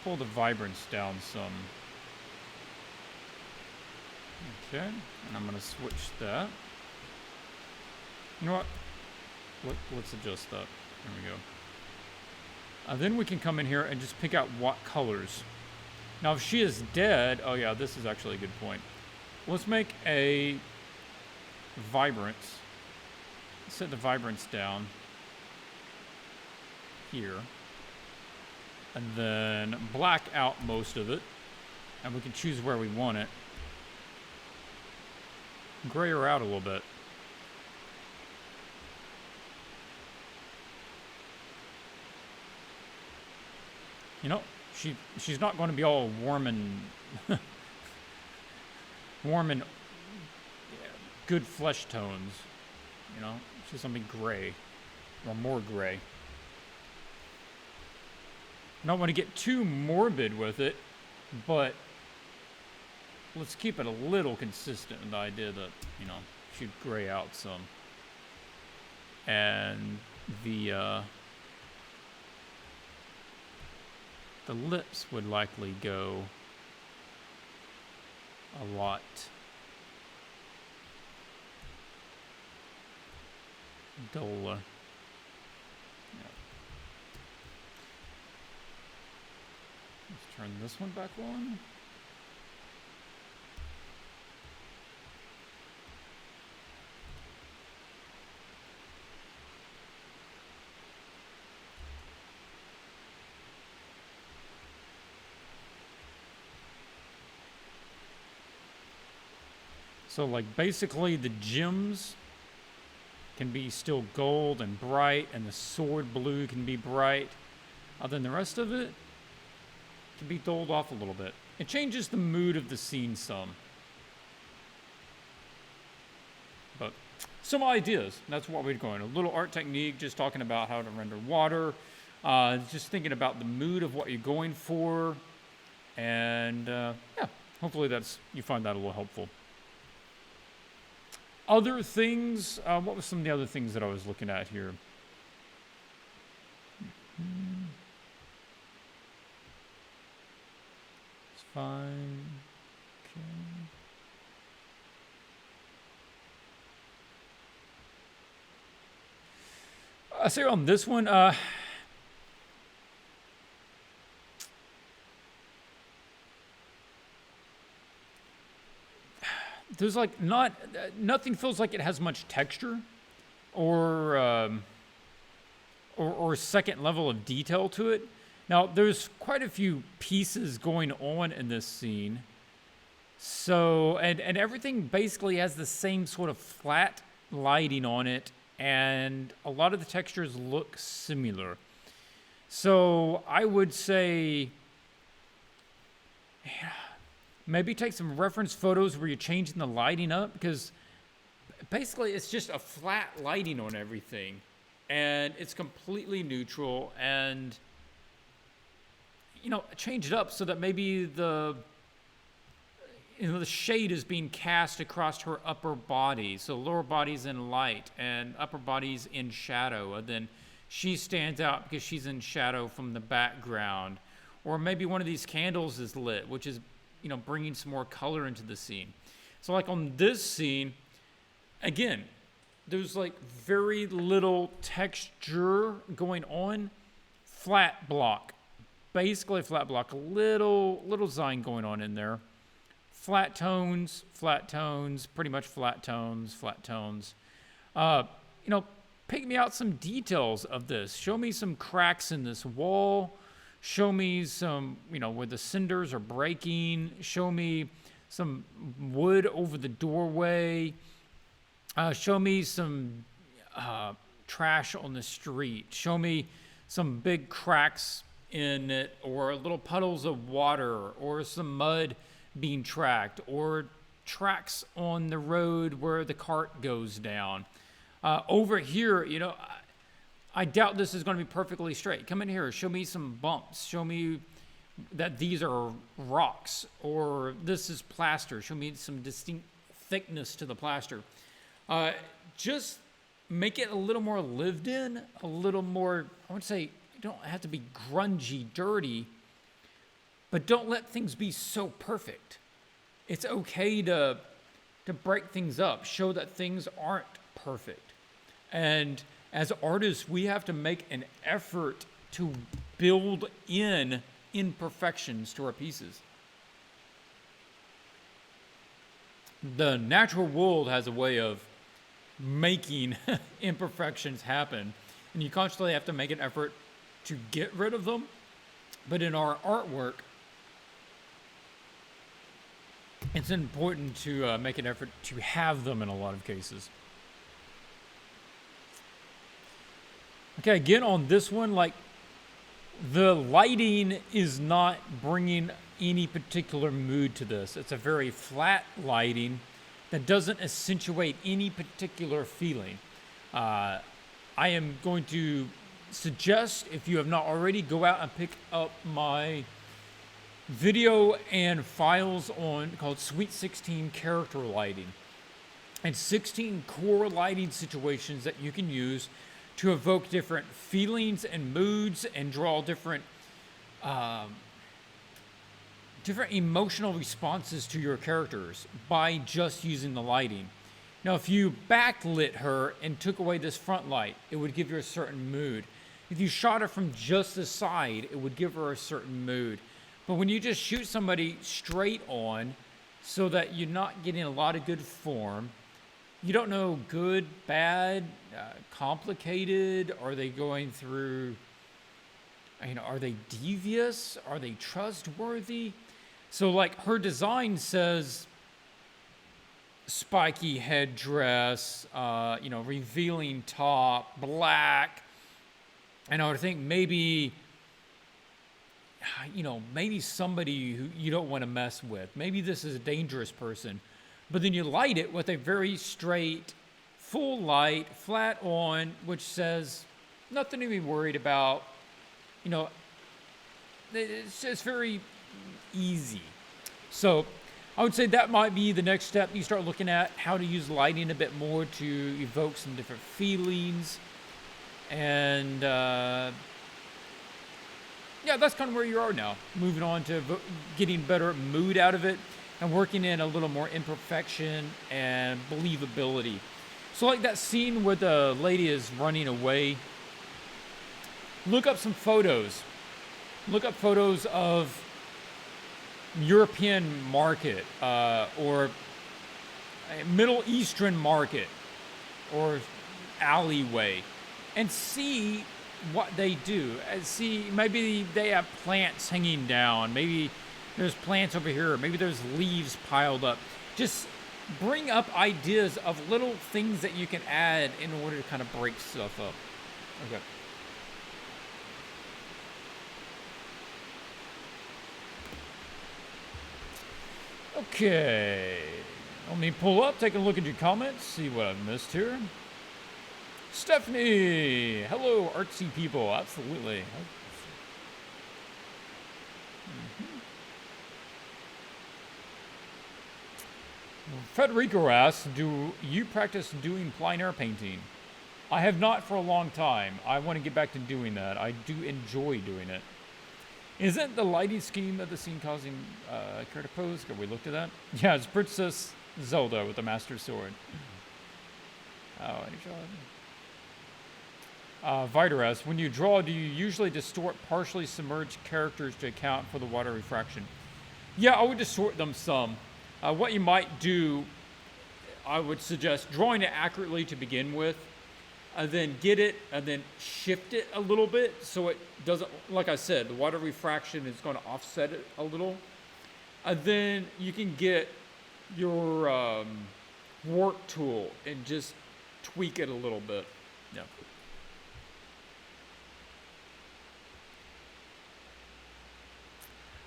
Pull the vibrance down some. Okay, and I'm going to switch that. You know what? Let's adjust that. There we go. Then we can come in here and just pick out what colors. Now, if she is dead, oh yeah, this is actually a good point. Let's make a vibrance. Set the vibrance down here. and then black out most of it, and we can choose where we want it. Gray her out a little bit. You know, she's not going to be all warm and warm and good flesh tones. You know, she's going to be gray or more gray. I don't want to get too morbid with it, but let's keep it a little consistent in the idea that, you know, she'd gray out some. And the lips would likely go a lot duller. Yeah. Let's turn this one back on. So like basically the gems can be still gold and bright, and the sword blue can be bright. Other than the rest of it can be dulled off a little bit. It changes the mood of the scene some. But some ideas. That's what we're going. A little art technique, just talking about how to render water. Just thinking about the mood of what you're going for. And yeah, hopefully you find that a little helpful. Other things, what were some of the other things that I was looking at here? It's fine. Okay. I say on this one, there's like nothing feels like it has much texture or second level of detail to it. Now there's quite a few pieces going on in this scene. So and everything basically has the same sort of flat lighting on it, and a lot of the textures look similar. So I would say, yeah, maybe take some reference photos where you're changing the lighting up, because basically it's just a flat lighting on everything and it's completely neutral, and you know, change it up so that maybe the shade is being cast across her upper body. So lower body's in light and upper body's in shadow, and then she stands out because she's in shadow from the background. Or maybe one of these candles is lit, which is, you know, bringing some more color into the scene. So like on this scene, again, there's like very little texture going on. Flat block, basically a flat block, a little design going on in there. Flat tones, pretty much flat tones. You know, pick me out some details of this. Show me some cracks in this wall. Show me some, you know, where the cinders are breaking. Show me some wood over the doorway. Show me some trash on the street. Show me some big cracks in it, or little puddles of water, or some mud being tracked, or tracks on the road where the cart goes down. Over here, you know, I doubt this is going to be perfectly straight. Come in here, show me some bumps. Show me that these are rocks, or this is plaster. Show me some distinct thickness to the plaster. Just make it a little more lived in, a little more, I would say, you don't have to be grungy, dirty, but don't let things be so perfect. It's okay to break things up, show that things aren't perfect. And as artists, we have to make an effort to build in imperfections to our pieces. The natural world has a way of making imperfections happen, and you constantly have to make an effort to get rid of them. But in our artwork, it's important to make an effort to have them in a lot of cases. Okay, again on this one, like the lighting is not bringing any particular mood to this. It's a very flat lighting that doesn't accentuate any particular feeling. I am going to suggest, if you have not already, go out and pick up my video and files on called Sweet 16 character lighting, and 16 core lighting situations that you can use to evoke different feelings and moods and draw different emotional responses to your characters by just using the lighting. Now, if you backlit her and took away this front light, it would give her a certain mood. If you shot her from just the side, it would give her a certain mood. But when you just shoot somebody straight on so that you're not getting a lot of good form, you don't know good, bad, complicated. Are they going through, are they devious? Are they trustworthy? So like her design says spiky headdress, revealing top, black. And I would think maybe somebody who you don't want to mess with. Maybe this is a dangerous person. But then you light it with a very straight, full light, flat on, which says nothing to be worried about. It's just very easy. So I would say that might be the next step. You start looking at how to use lighting a bit more to evoke some different feelings. And that's kind of where you are now. Moving on to getting better mood out of it and working in a little more imperfection and believability. So like that scene where the lady is running away, look up some photos. Look up photos of European market or Middle Eastern market or alleyway and see what they do. And see, maybe they have plants hanging down. Maybe there's plants over here. Maybe there's leaves piled up. Just bring up ideas of little things that you can add in order to kind of break stuff up. Okay. Okay. Let me pull up, take a look at your comments, see what I've missed here. Stephanie! Hello, artsy people. Absolutely. Federico asks, do you practice doing plein air painting? I have not for a long time. I want to get back to doing that. I do enjoy doing it. Isn't the lighting scheme of the scene causing care to pose? Have we looked at that? Yeah, it's Princess Zelda with the Master Sword. Oh, any shot. Vider asks, when you draw, do you usually distort partially submerged characters to account for the water refraction? Yeah, I would distort them some. What you might do, I would suggest drawing it accurately to begin with, and then get it and then shift it a little bit so it doesn't, like I said, the water refraction is going to offset it a little. And then you can get your work tool and just tweak it a little bit.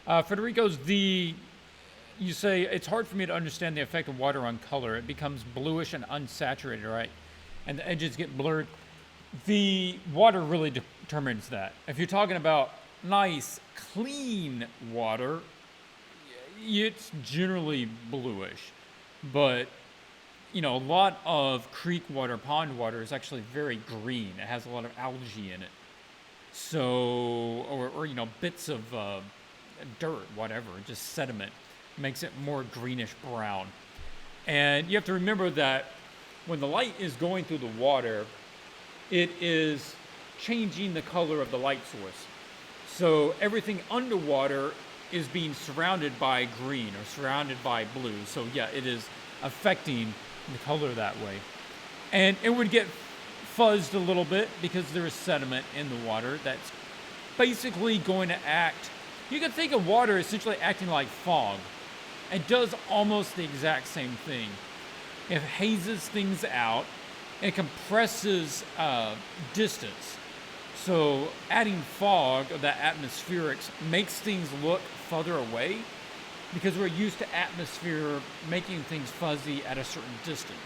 Yeah. Federico's you say, it's hard for me to understand the effect of water on color. It becomes bluish and unsaturated, right? And the edges get blurred. The water really determines that. If you're talking about nice, clean water, it's generally bluish. But, a lot of creek water, pond water is actually very green. It has a lot of algae in it. So, or bits of dirt, whatever, just sediment. Makes it more greenish brown. And you have to remember that when the light is going through the water, it is changing the color of the light source. So everything underwater is being surrounded by green or surrounded by blue. So yeah, it is affecting the color that way. And it would get fuzzed a little bit because there is sediment in the water that's basically going to act, you can think of water essentially acting like fog. It does almost the exact same thing. It hazes things out, it compresses distance. So adding fog, or that atmospherics, makes things look further away because we're used to atmosphere making things fuzzy at a certain distance.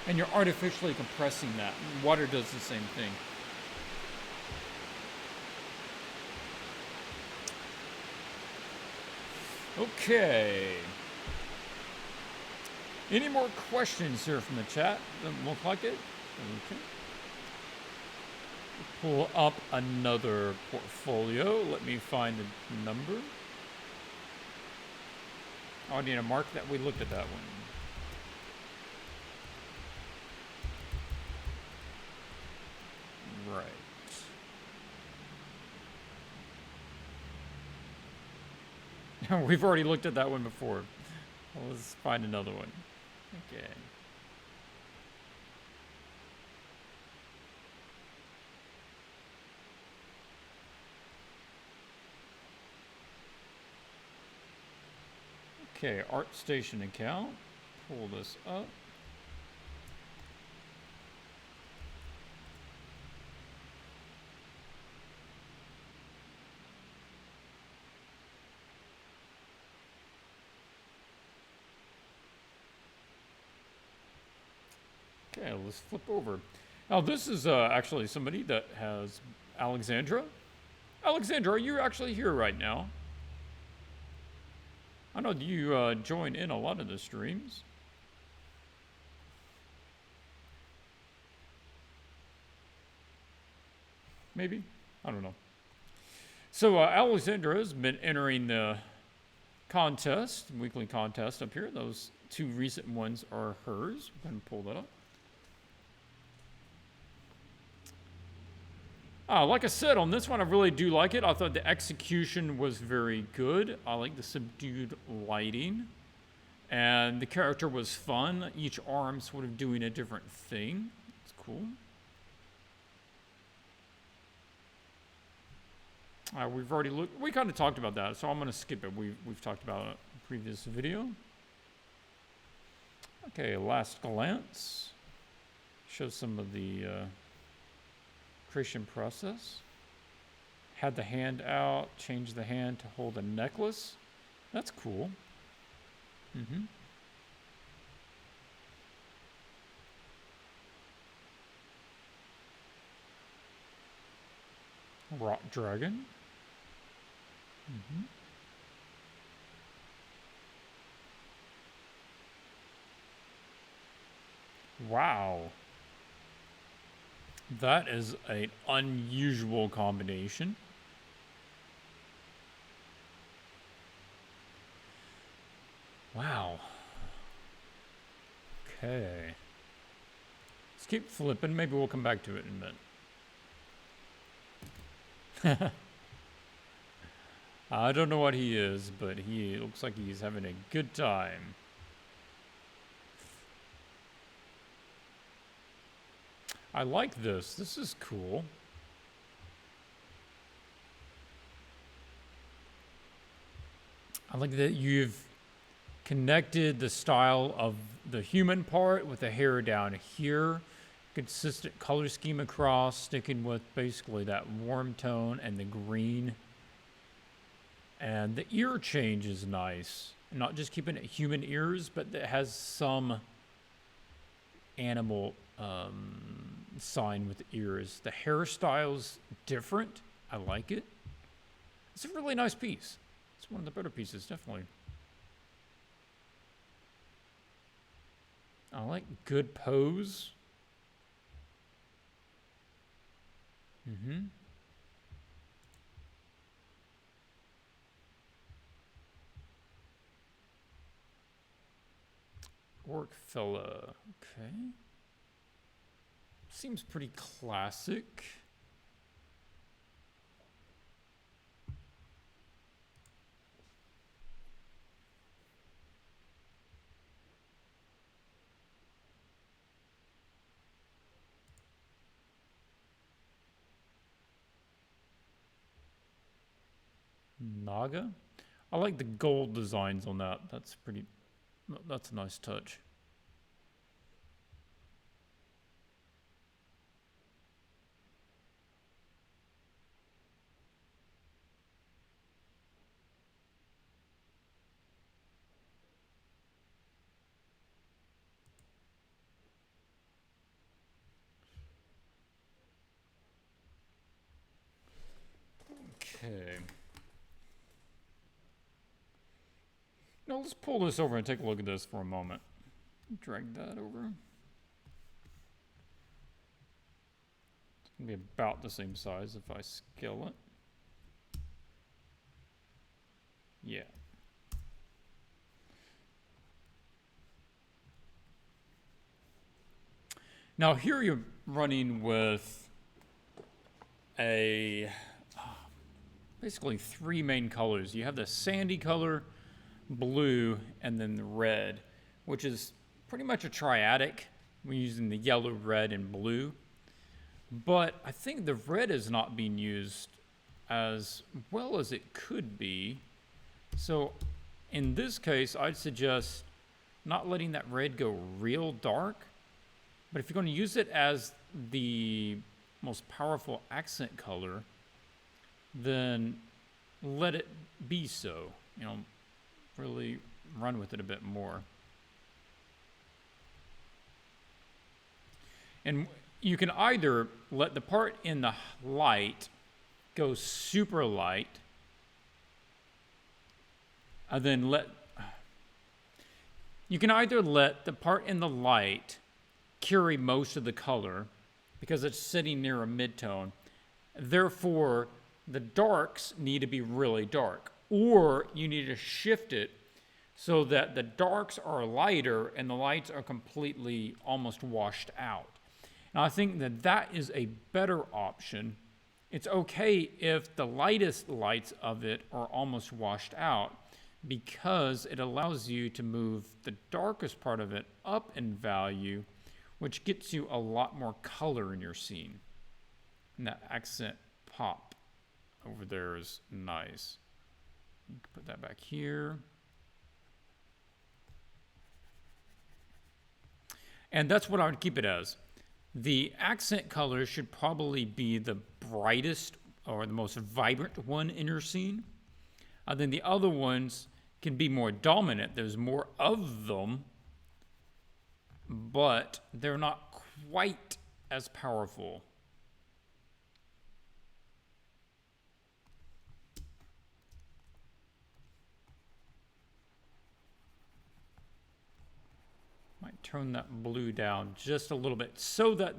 And you're artificially compressing that. Water does the same thing. Okay. Any more questions here from the chat? Doesn't look like it. Okay. Pull up another portfolio. Let me find the number. Oh, I need to mark that we looked at that one. Right. We've already looked at that one before. Well, let's find another one. Okay. Okay, ArtStation account. Pull this up. Okay, let's flip over. Now, this is actually somebody that has Alexandra. Alexandra, are you actually here right now? I know you join in a lot of the streams. Maybe? I don't know. So Alexandra has been entering the contest, weekly contest up here. Those two recent ones are hers. I'm going to pull that up. Like I said, on this one, I really do like it. I thought the execution was very good. I like the subdued lighting. And the character was fun. Each arm sort of doing a different thing. It's cool. We've already looked, we kind of talked about that, so I'm going to skip it. We've talked about it in a previous video. Okay, last glance. Shows some of the creation process. Had the hand out, changed the hand to hold a necklace. That's cool. Mm-hmm. Rock dragon. Mm-hmm. Wow. That is an unusual combination. Wow. Okay. Let's keep flipping. Maybe we'll come back to it in a minute. I don't know what he is, but he looks like he's having a good time. I like this. This is cool. I like that you've connected the style of the human part with the hair down here. Consistent color scheme across, sticking with basically that warm tone and the green. And the ear change is nice. Not just keeping it human ears, but it has some animal sign with ears. The hairstyle's different. I like it. It's a really nice piece. It's one of the better pieces, definitely. I like good pose. Mm-hmm. Orc fella. Okay. Seems pretty classic. Naga. I like the gold designs on that. That's a nice touch. Okay. Now let's pull this over and take a look at this for a moment. Drag that over. It's going to be about the same size if I scale it. Yeah. Now here you're running with basically three main colors. You have the sandy color, blue, and then the red, which is pretty much a triadic. We're using the yellow, red, and blue. But I think the red is not being used as well as it could be. So in this case, I'd suggest not letting that red go real dark. But if you're going to use it as the most powerful accent color, then let it be so. You know, really run with it a bit more. And you can either let the part in the light go super light, and then you can either let the part in the light carry most of the color because it's sitting near a midtone. Therefore, the darks need to be really dark. Or you need to shift it so that the darks are lighter and the lights are completely almost washed out. And I think that that is a better option. It's okay if the lightest lights of it are almost washed out because it allows you to move the darkest part of it up in value, which gets you a lot more color in your scene. And that accent pop over there is nice. Put that back here. And that's what I would keep it as. The accent color should probably be the brightest or the most vibrant one in your scene. Then the other ones can be more dominant. There's more of them, but they're not quite as powerful. Might turn that blue down just a little bit so that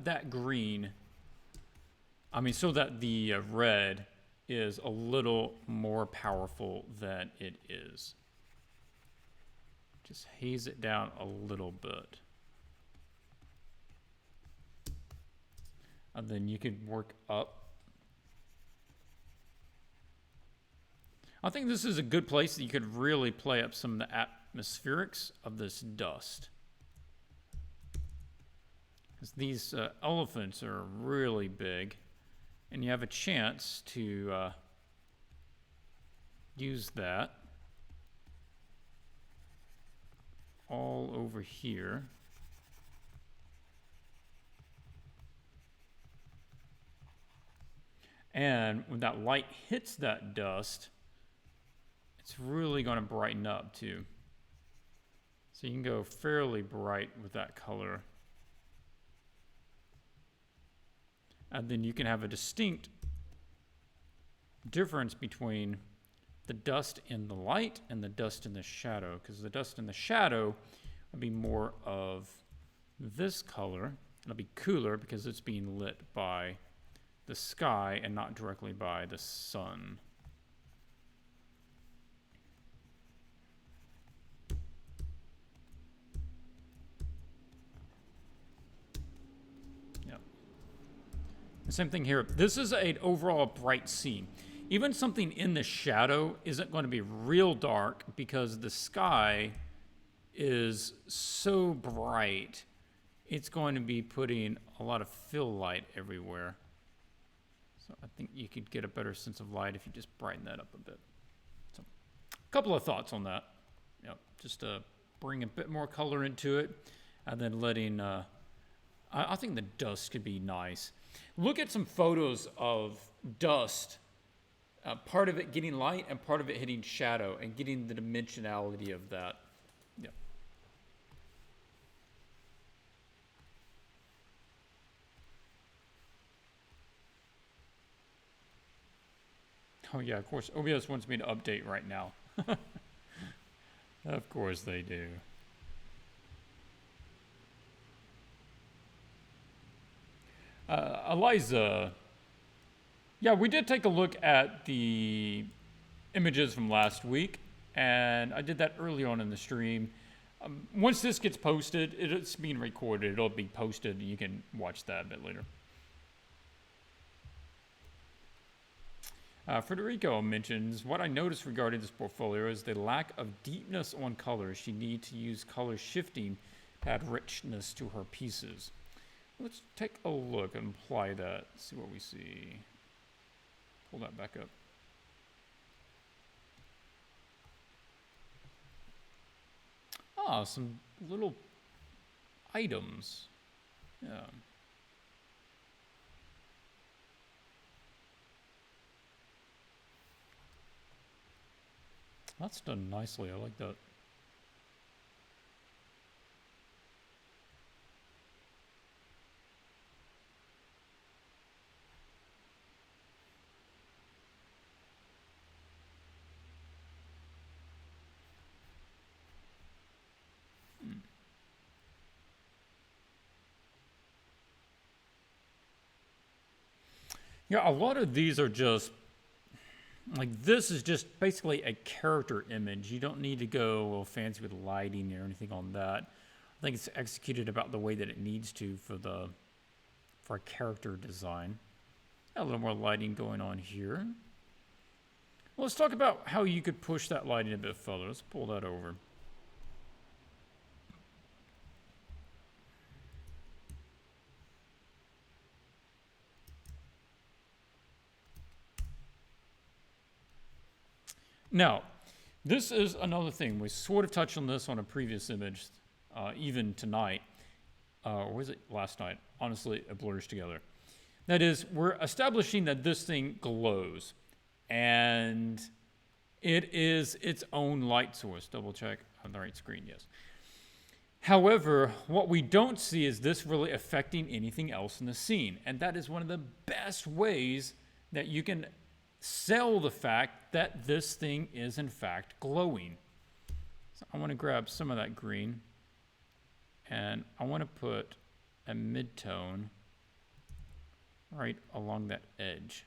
so that the red is a little more powerful than it is. Just haze it down a little bit. And then you could work up. I think this is a good place that you could really play up some of the atmospherics of this dust. Because these elephants are really big, and you have a chance to use that all over here. And when that light hits that dust, it's really going to brighten up too. So you can go fairly bright with that color. And then you can have a distinct difference between the dust in the light and the dust in the shadow, because the dust in the shadow will be more of this color. It'll be cooler because it's being lit by the sky and not directly by the sun. Yep. The same thing here. This is an overall bright scene. Even something in the shadow isn't going to be real dark because the sky is so bright. It's going to be putting a lot of fill light everywhere. So I think you could get a better sense of light if you just brighten that up a bit. couple of thoughts on that. Just bring a bit more color into it, and then letting. I think the dust could be nice. Look at some photos of dust. Part of it getting light and part of it hitting shadow, and getting the dimensionality of that. Yeah. Oh yeah, of course. OBS wants me to update right now. Of course they do. Eliza. Yeah, we did take a look at the images from last week, and I did that early on in the stream. Once this gets posted, it's being recorded. It'll be posted, and you can watch that a bit later. Federico mentions, what I noticed regarding this portfolio is the lack of deepness on colors. You need to use color shifting to add richness to her pieces. Let's take a look and apply that. See what we see. Pull that back up. Ah, some little items. Yeah. That's done nicely. I like that. Yeah, a lot of these are just like, this is just basically a character image. You don't need to go all fancy with lighting or anything on that. I think it's executed about the way that it needs to for a character design. A little more lighting going on here. Well, let's talk about how you could push that lighting a bit further. Let's pull that over. Now, this is another thing. We sort of touched on this on a previous image, even tonight. Or was it last night? Honestly, it blurs together. That is, we're establishing that this thing glows. And it is its own light source. Double check on the right screen, yes. However, what we don't see is this really affecting anything else in the scene. And that is one of the best ways that you can sell the fact that this thing is in fact glowing. So I want to grab some of that green, and I want to put a mid-tone right along that edge.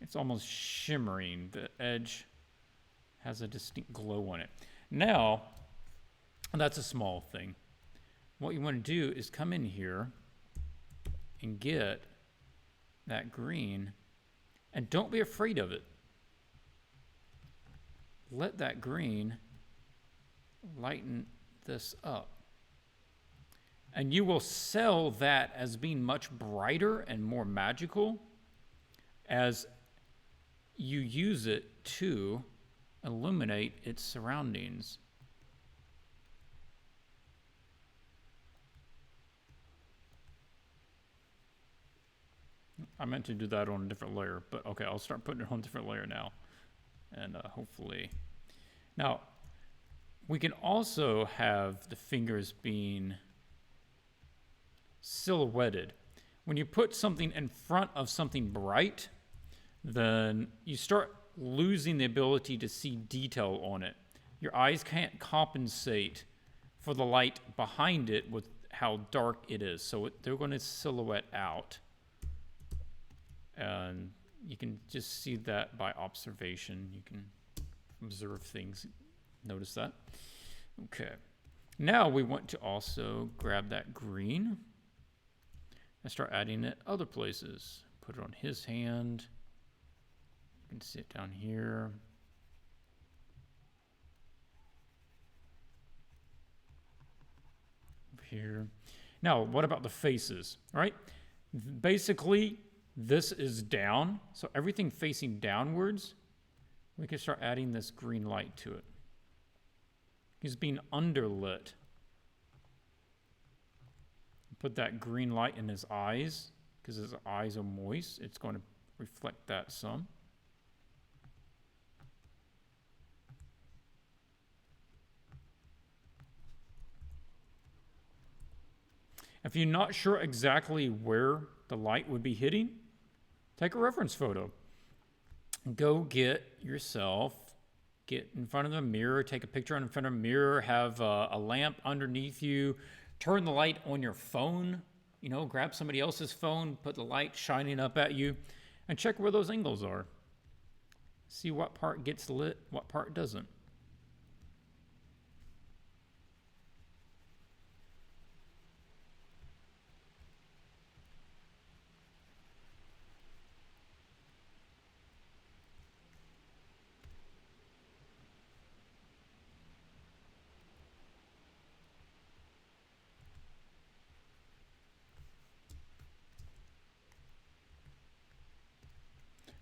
It's almost shimmering. The edge has a distinct glow on it. Now, that's a small thing. What you want to do is come in here and get that green. And don't be afraid of it. Let that green lighten this up. And you will sell that as being much brighter and more magical as you use it to illuminate its surroundings. I meant to do that on a different layer, but okay, I'll start putting it on a different layer now. And hopefully. Now, we can also have the fingers being silhouetted. When you put something in front of something bright, then you start losing the ability to see detail on it. Your eyes can't compensate for the light behind it with how dark it is. So they're going to silhouette out. And you can just see that by observation. You can observe things, notice that. Okay. Now we want to also grab that green and start adding it other places. Put it on his hand. You can see it down here. Up here. Now, what about the faces? All right. Basically, this is down, so everything facing downwards we can start adding this green light to it. He's being underlit. Put that green light in his eyes, because his eyes are moist. It's going to reflect that some. If you're not sure exactly where the light would be hitting, take a reference photo. Go get in front of the mirror, take a picture in front of a mirror, have a lamp underneath you, turn the light on your phone, you know, grab somebody else's phone, put the light shining up at you, and check where those angles are. See what part gets lit, what part doesn't.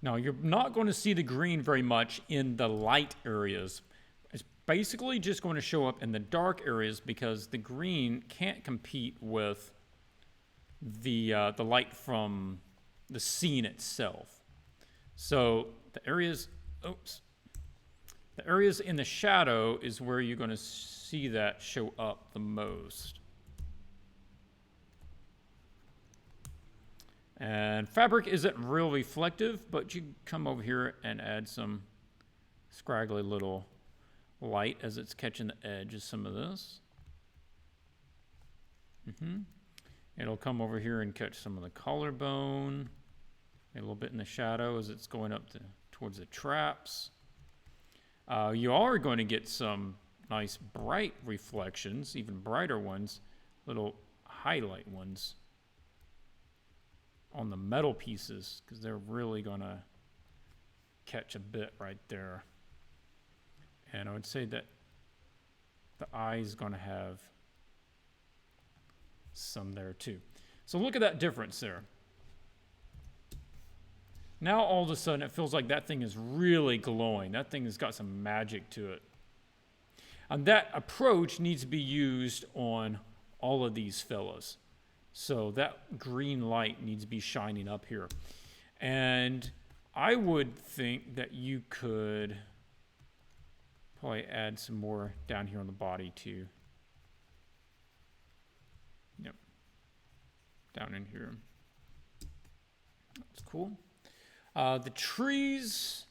Now, you're not going to see the green very much in the light areas. It's basically just going to show up in the dark areas because the green can't compete with the light from the scene itself. So the areas in the shadow is where you're going to see that show up the most. And fabric isn't real reflective, but you come over here and add some scraggly little light as it's catching the edge of some of this. It'll come over here and catch some of the collarbone, a little bit in the shadow as it's going up towards the traps. You are going to get some nice bright reflections, even brighter ones, little highlight ones on the metal pieces, because they're really going to catch a bit right there. And I would say that the eye is going to have some there too. So look at that difference there. Now all of a sudden it feels like that thing is really glowing. That thing has got some magic to it. And that approach needs to be used on all of these fellas. So that green light needs to be shining up here. And I would think that you could probably add some more down here on the body too. Yep. Down in here. That's cool. The trees,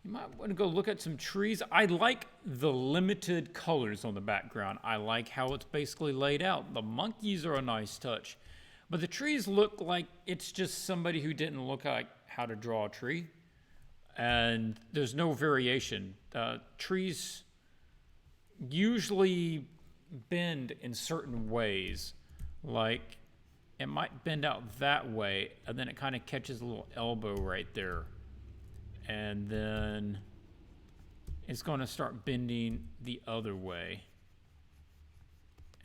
you might want to go look at some trees. I like the limited colors on the background. I like how it's basically laid out. The monkeys are a nice touch. But the trees look like it's just somebody who didn't look like how to draw a tree. And there's no variation. Trees usually bend in certain ways. Like it might bend out that way, and then it kind of catches a little elbow right there. And then it's going to start bending the other way.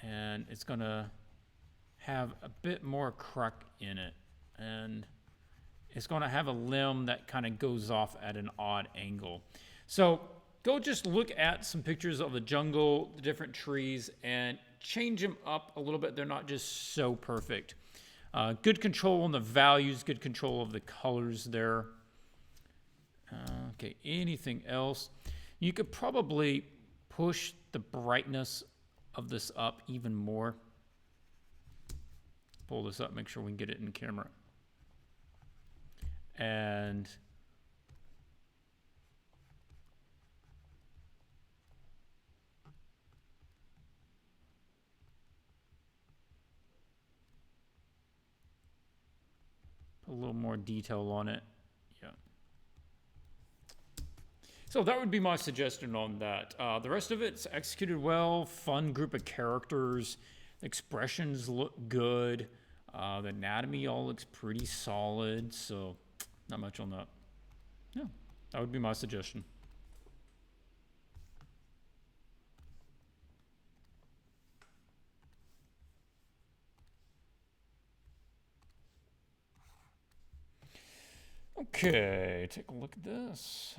And it's going to have a bit more crack in it. And it's going to have a limb that kind of goes off at an odd angle. So go just look at some pictures of the jungle, the different trees, and change them up a little bit. They're not just so perfect. Good control on the values, good control of the colors there. Okay, anything else? You could probably push the brightness of this up even more. Pull this up, make sure we can get it in camera. And put a little more detail on it. Yeah. So that would be my suggestion on that. The rest of it's executed well, fun group of characters. The expressions look good. The anatomy all looks pretty solid, so not much on that. Yeah, that would be my suggestion. Okay, take a look at this.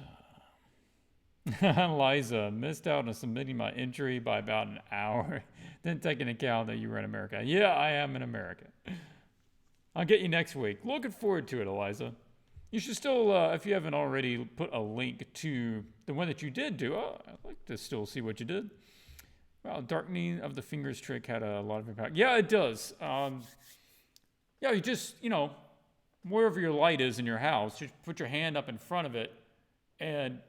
Liza, missed out on submitting my entry by about an hour. Didn't take into account that you were in America. Yeah, I am in America. I'll get you next week. Looking forward to it, Eliza. You should still, if you haven't already, put a link to the one that you did do. Oh, I'd like to still see what you did. Well, darkening of the fingers trick had a lot of impact. Yeah, it does. Yeah, you just, wherever your light is in your house, just put your hand up in front of it, and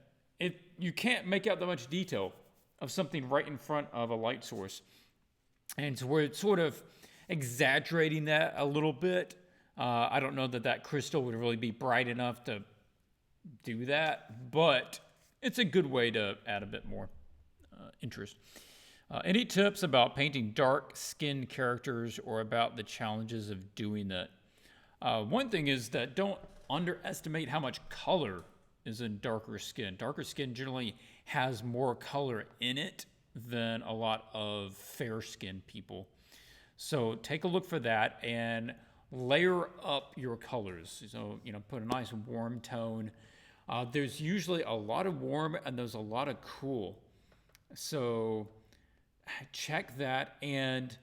you can't make out that much detail of something right in front of a light source. And so we're sort of exaggerating that a little bit. I don't know that crystal would really be bright enough to do that, but it's a good way to add a bit more interest. Any tips about painting dark-skinned characters or about the challenges of doing that? One thing is that don't underestimate how much color is in darker skin. Darker skin generally has more color in it than a lot of fair-skinned people. So take a look for that and layer up your colors. So, put a nice warm tone. There's usually a lot of warm and there's a lot of cool. So check that. And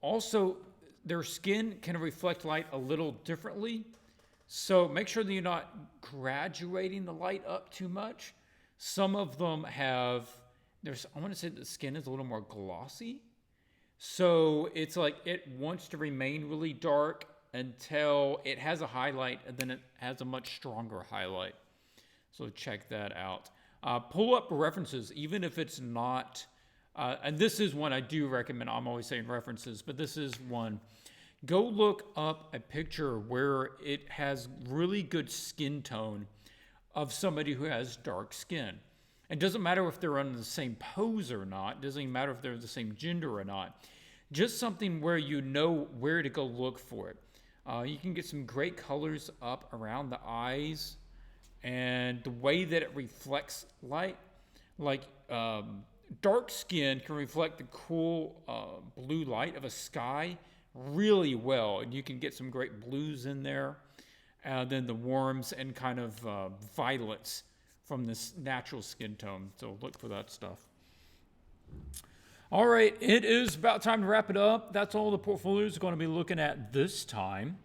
also, their skin can reflect light a little differently. So make sure that you're not graduating the light up too much. Some of them I want to say the skin is a little more glossy. So it's like it wants to remain really dark until it has a highlight, and then it has a much stronger highlight. So check that out. Pull up references, even if it's not, and this is one I do recommend. I'm always saying references, but this is one. Go look up a picture where it has really good skin tone of somebody who has dark skin. It doesn't matter if they're on the same pose or not. It doesn't matter if they're the same gender or not. Just something where you know where to go look for it. You can get some great colors up around the eyes and the way that it reflects light. Like dark skin can reflect the cool blue light of a sky really well. And you can get some great blues in there. Then the warms and kind of violets from this natural skin tone. So look for that stuff. All right, it is about time to wrap it up. That's all the portfolios are going to be looking at this time.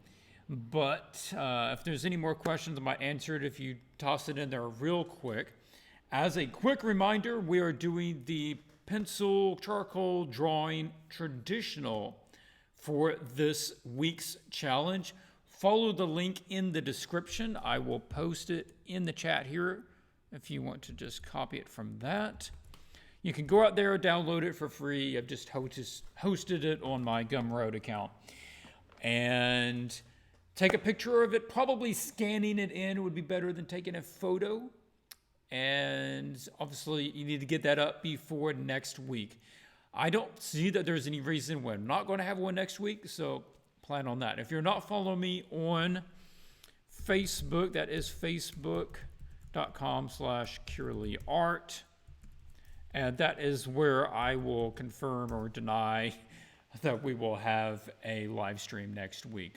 But if there's any more questions, I might answer it if you toss it in there real quick. As a quick reminder, we are doing the pencil charcoal drawing traditional for this week's challenge. Follow the link in the description. I will post it in the chat here if you want to just copy it from that. You can go out there and download it for free. I've just hosted it on my Gumroad account. And take a picture of it. Probably scanning it in would be better than taking a photo. And obviously, you need to get that up before next week. I don't see that there's any reason we're not going to have one next week, so plan on that. If you're not following me on Facebook, that is facebook.com/curelyart. And that is where I will confirm or deny that we will have a live stream next week.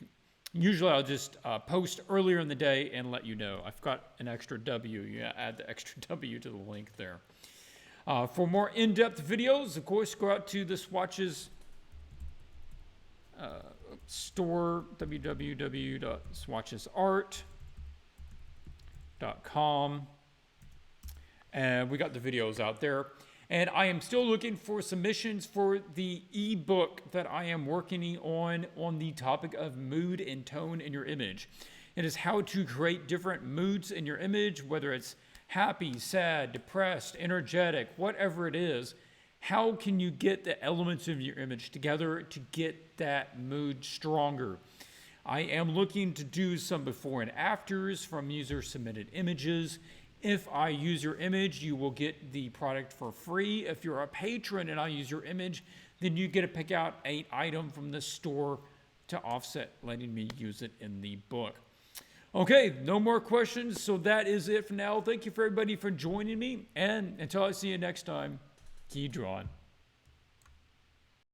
Usually I'll just post earlier in the day and let you know. I've got an extra W. You add the extra W to the link there. For more in-depth videos, of course, go out to the Swatches store, www.swatchesart.com. And we got the videos out there. And I am still looking for submissions for the ebook that I am working on the topic of mood and tone in your image. It is how to create different moods in your image, whether it's happy, sad, depressed, energetic, whatever it is. How can you get the elements of your image together to get that mood stronger? I am looking to do some before and afters from user-submitted images. If I use your image, you will get the product for free. If you're a patron and I use your image, then you get to pick out an item from the store to offset letting me use it in the book. Okay, no more questions, so that is it for now. Thank you for everybody for joining me, and until I see you next time, keep drawing.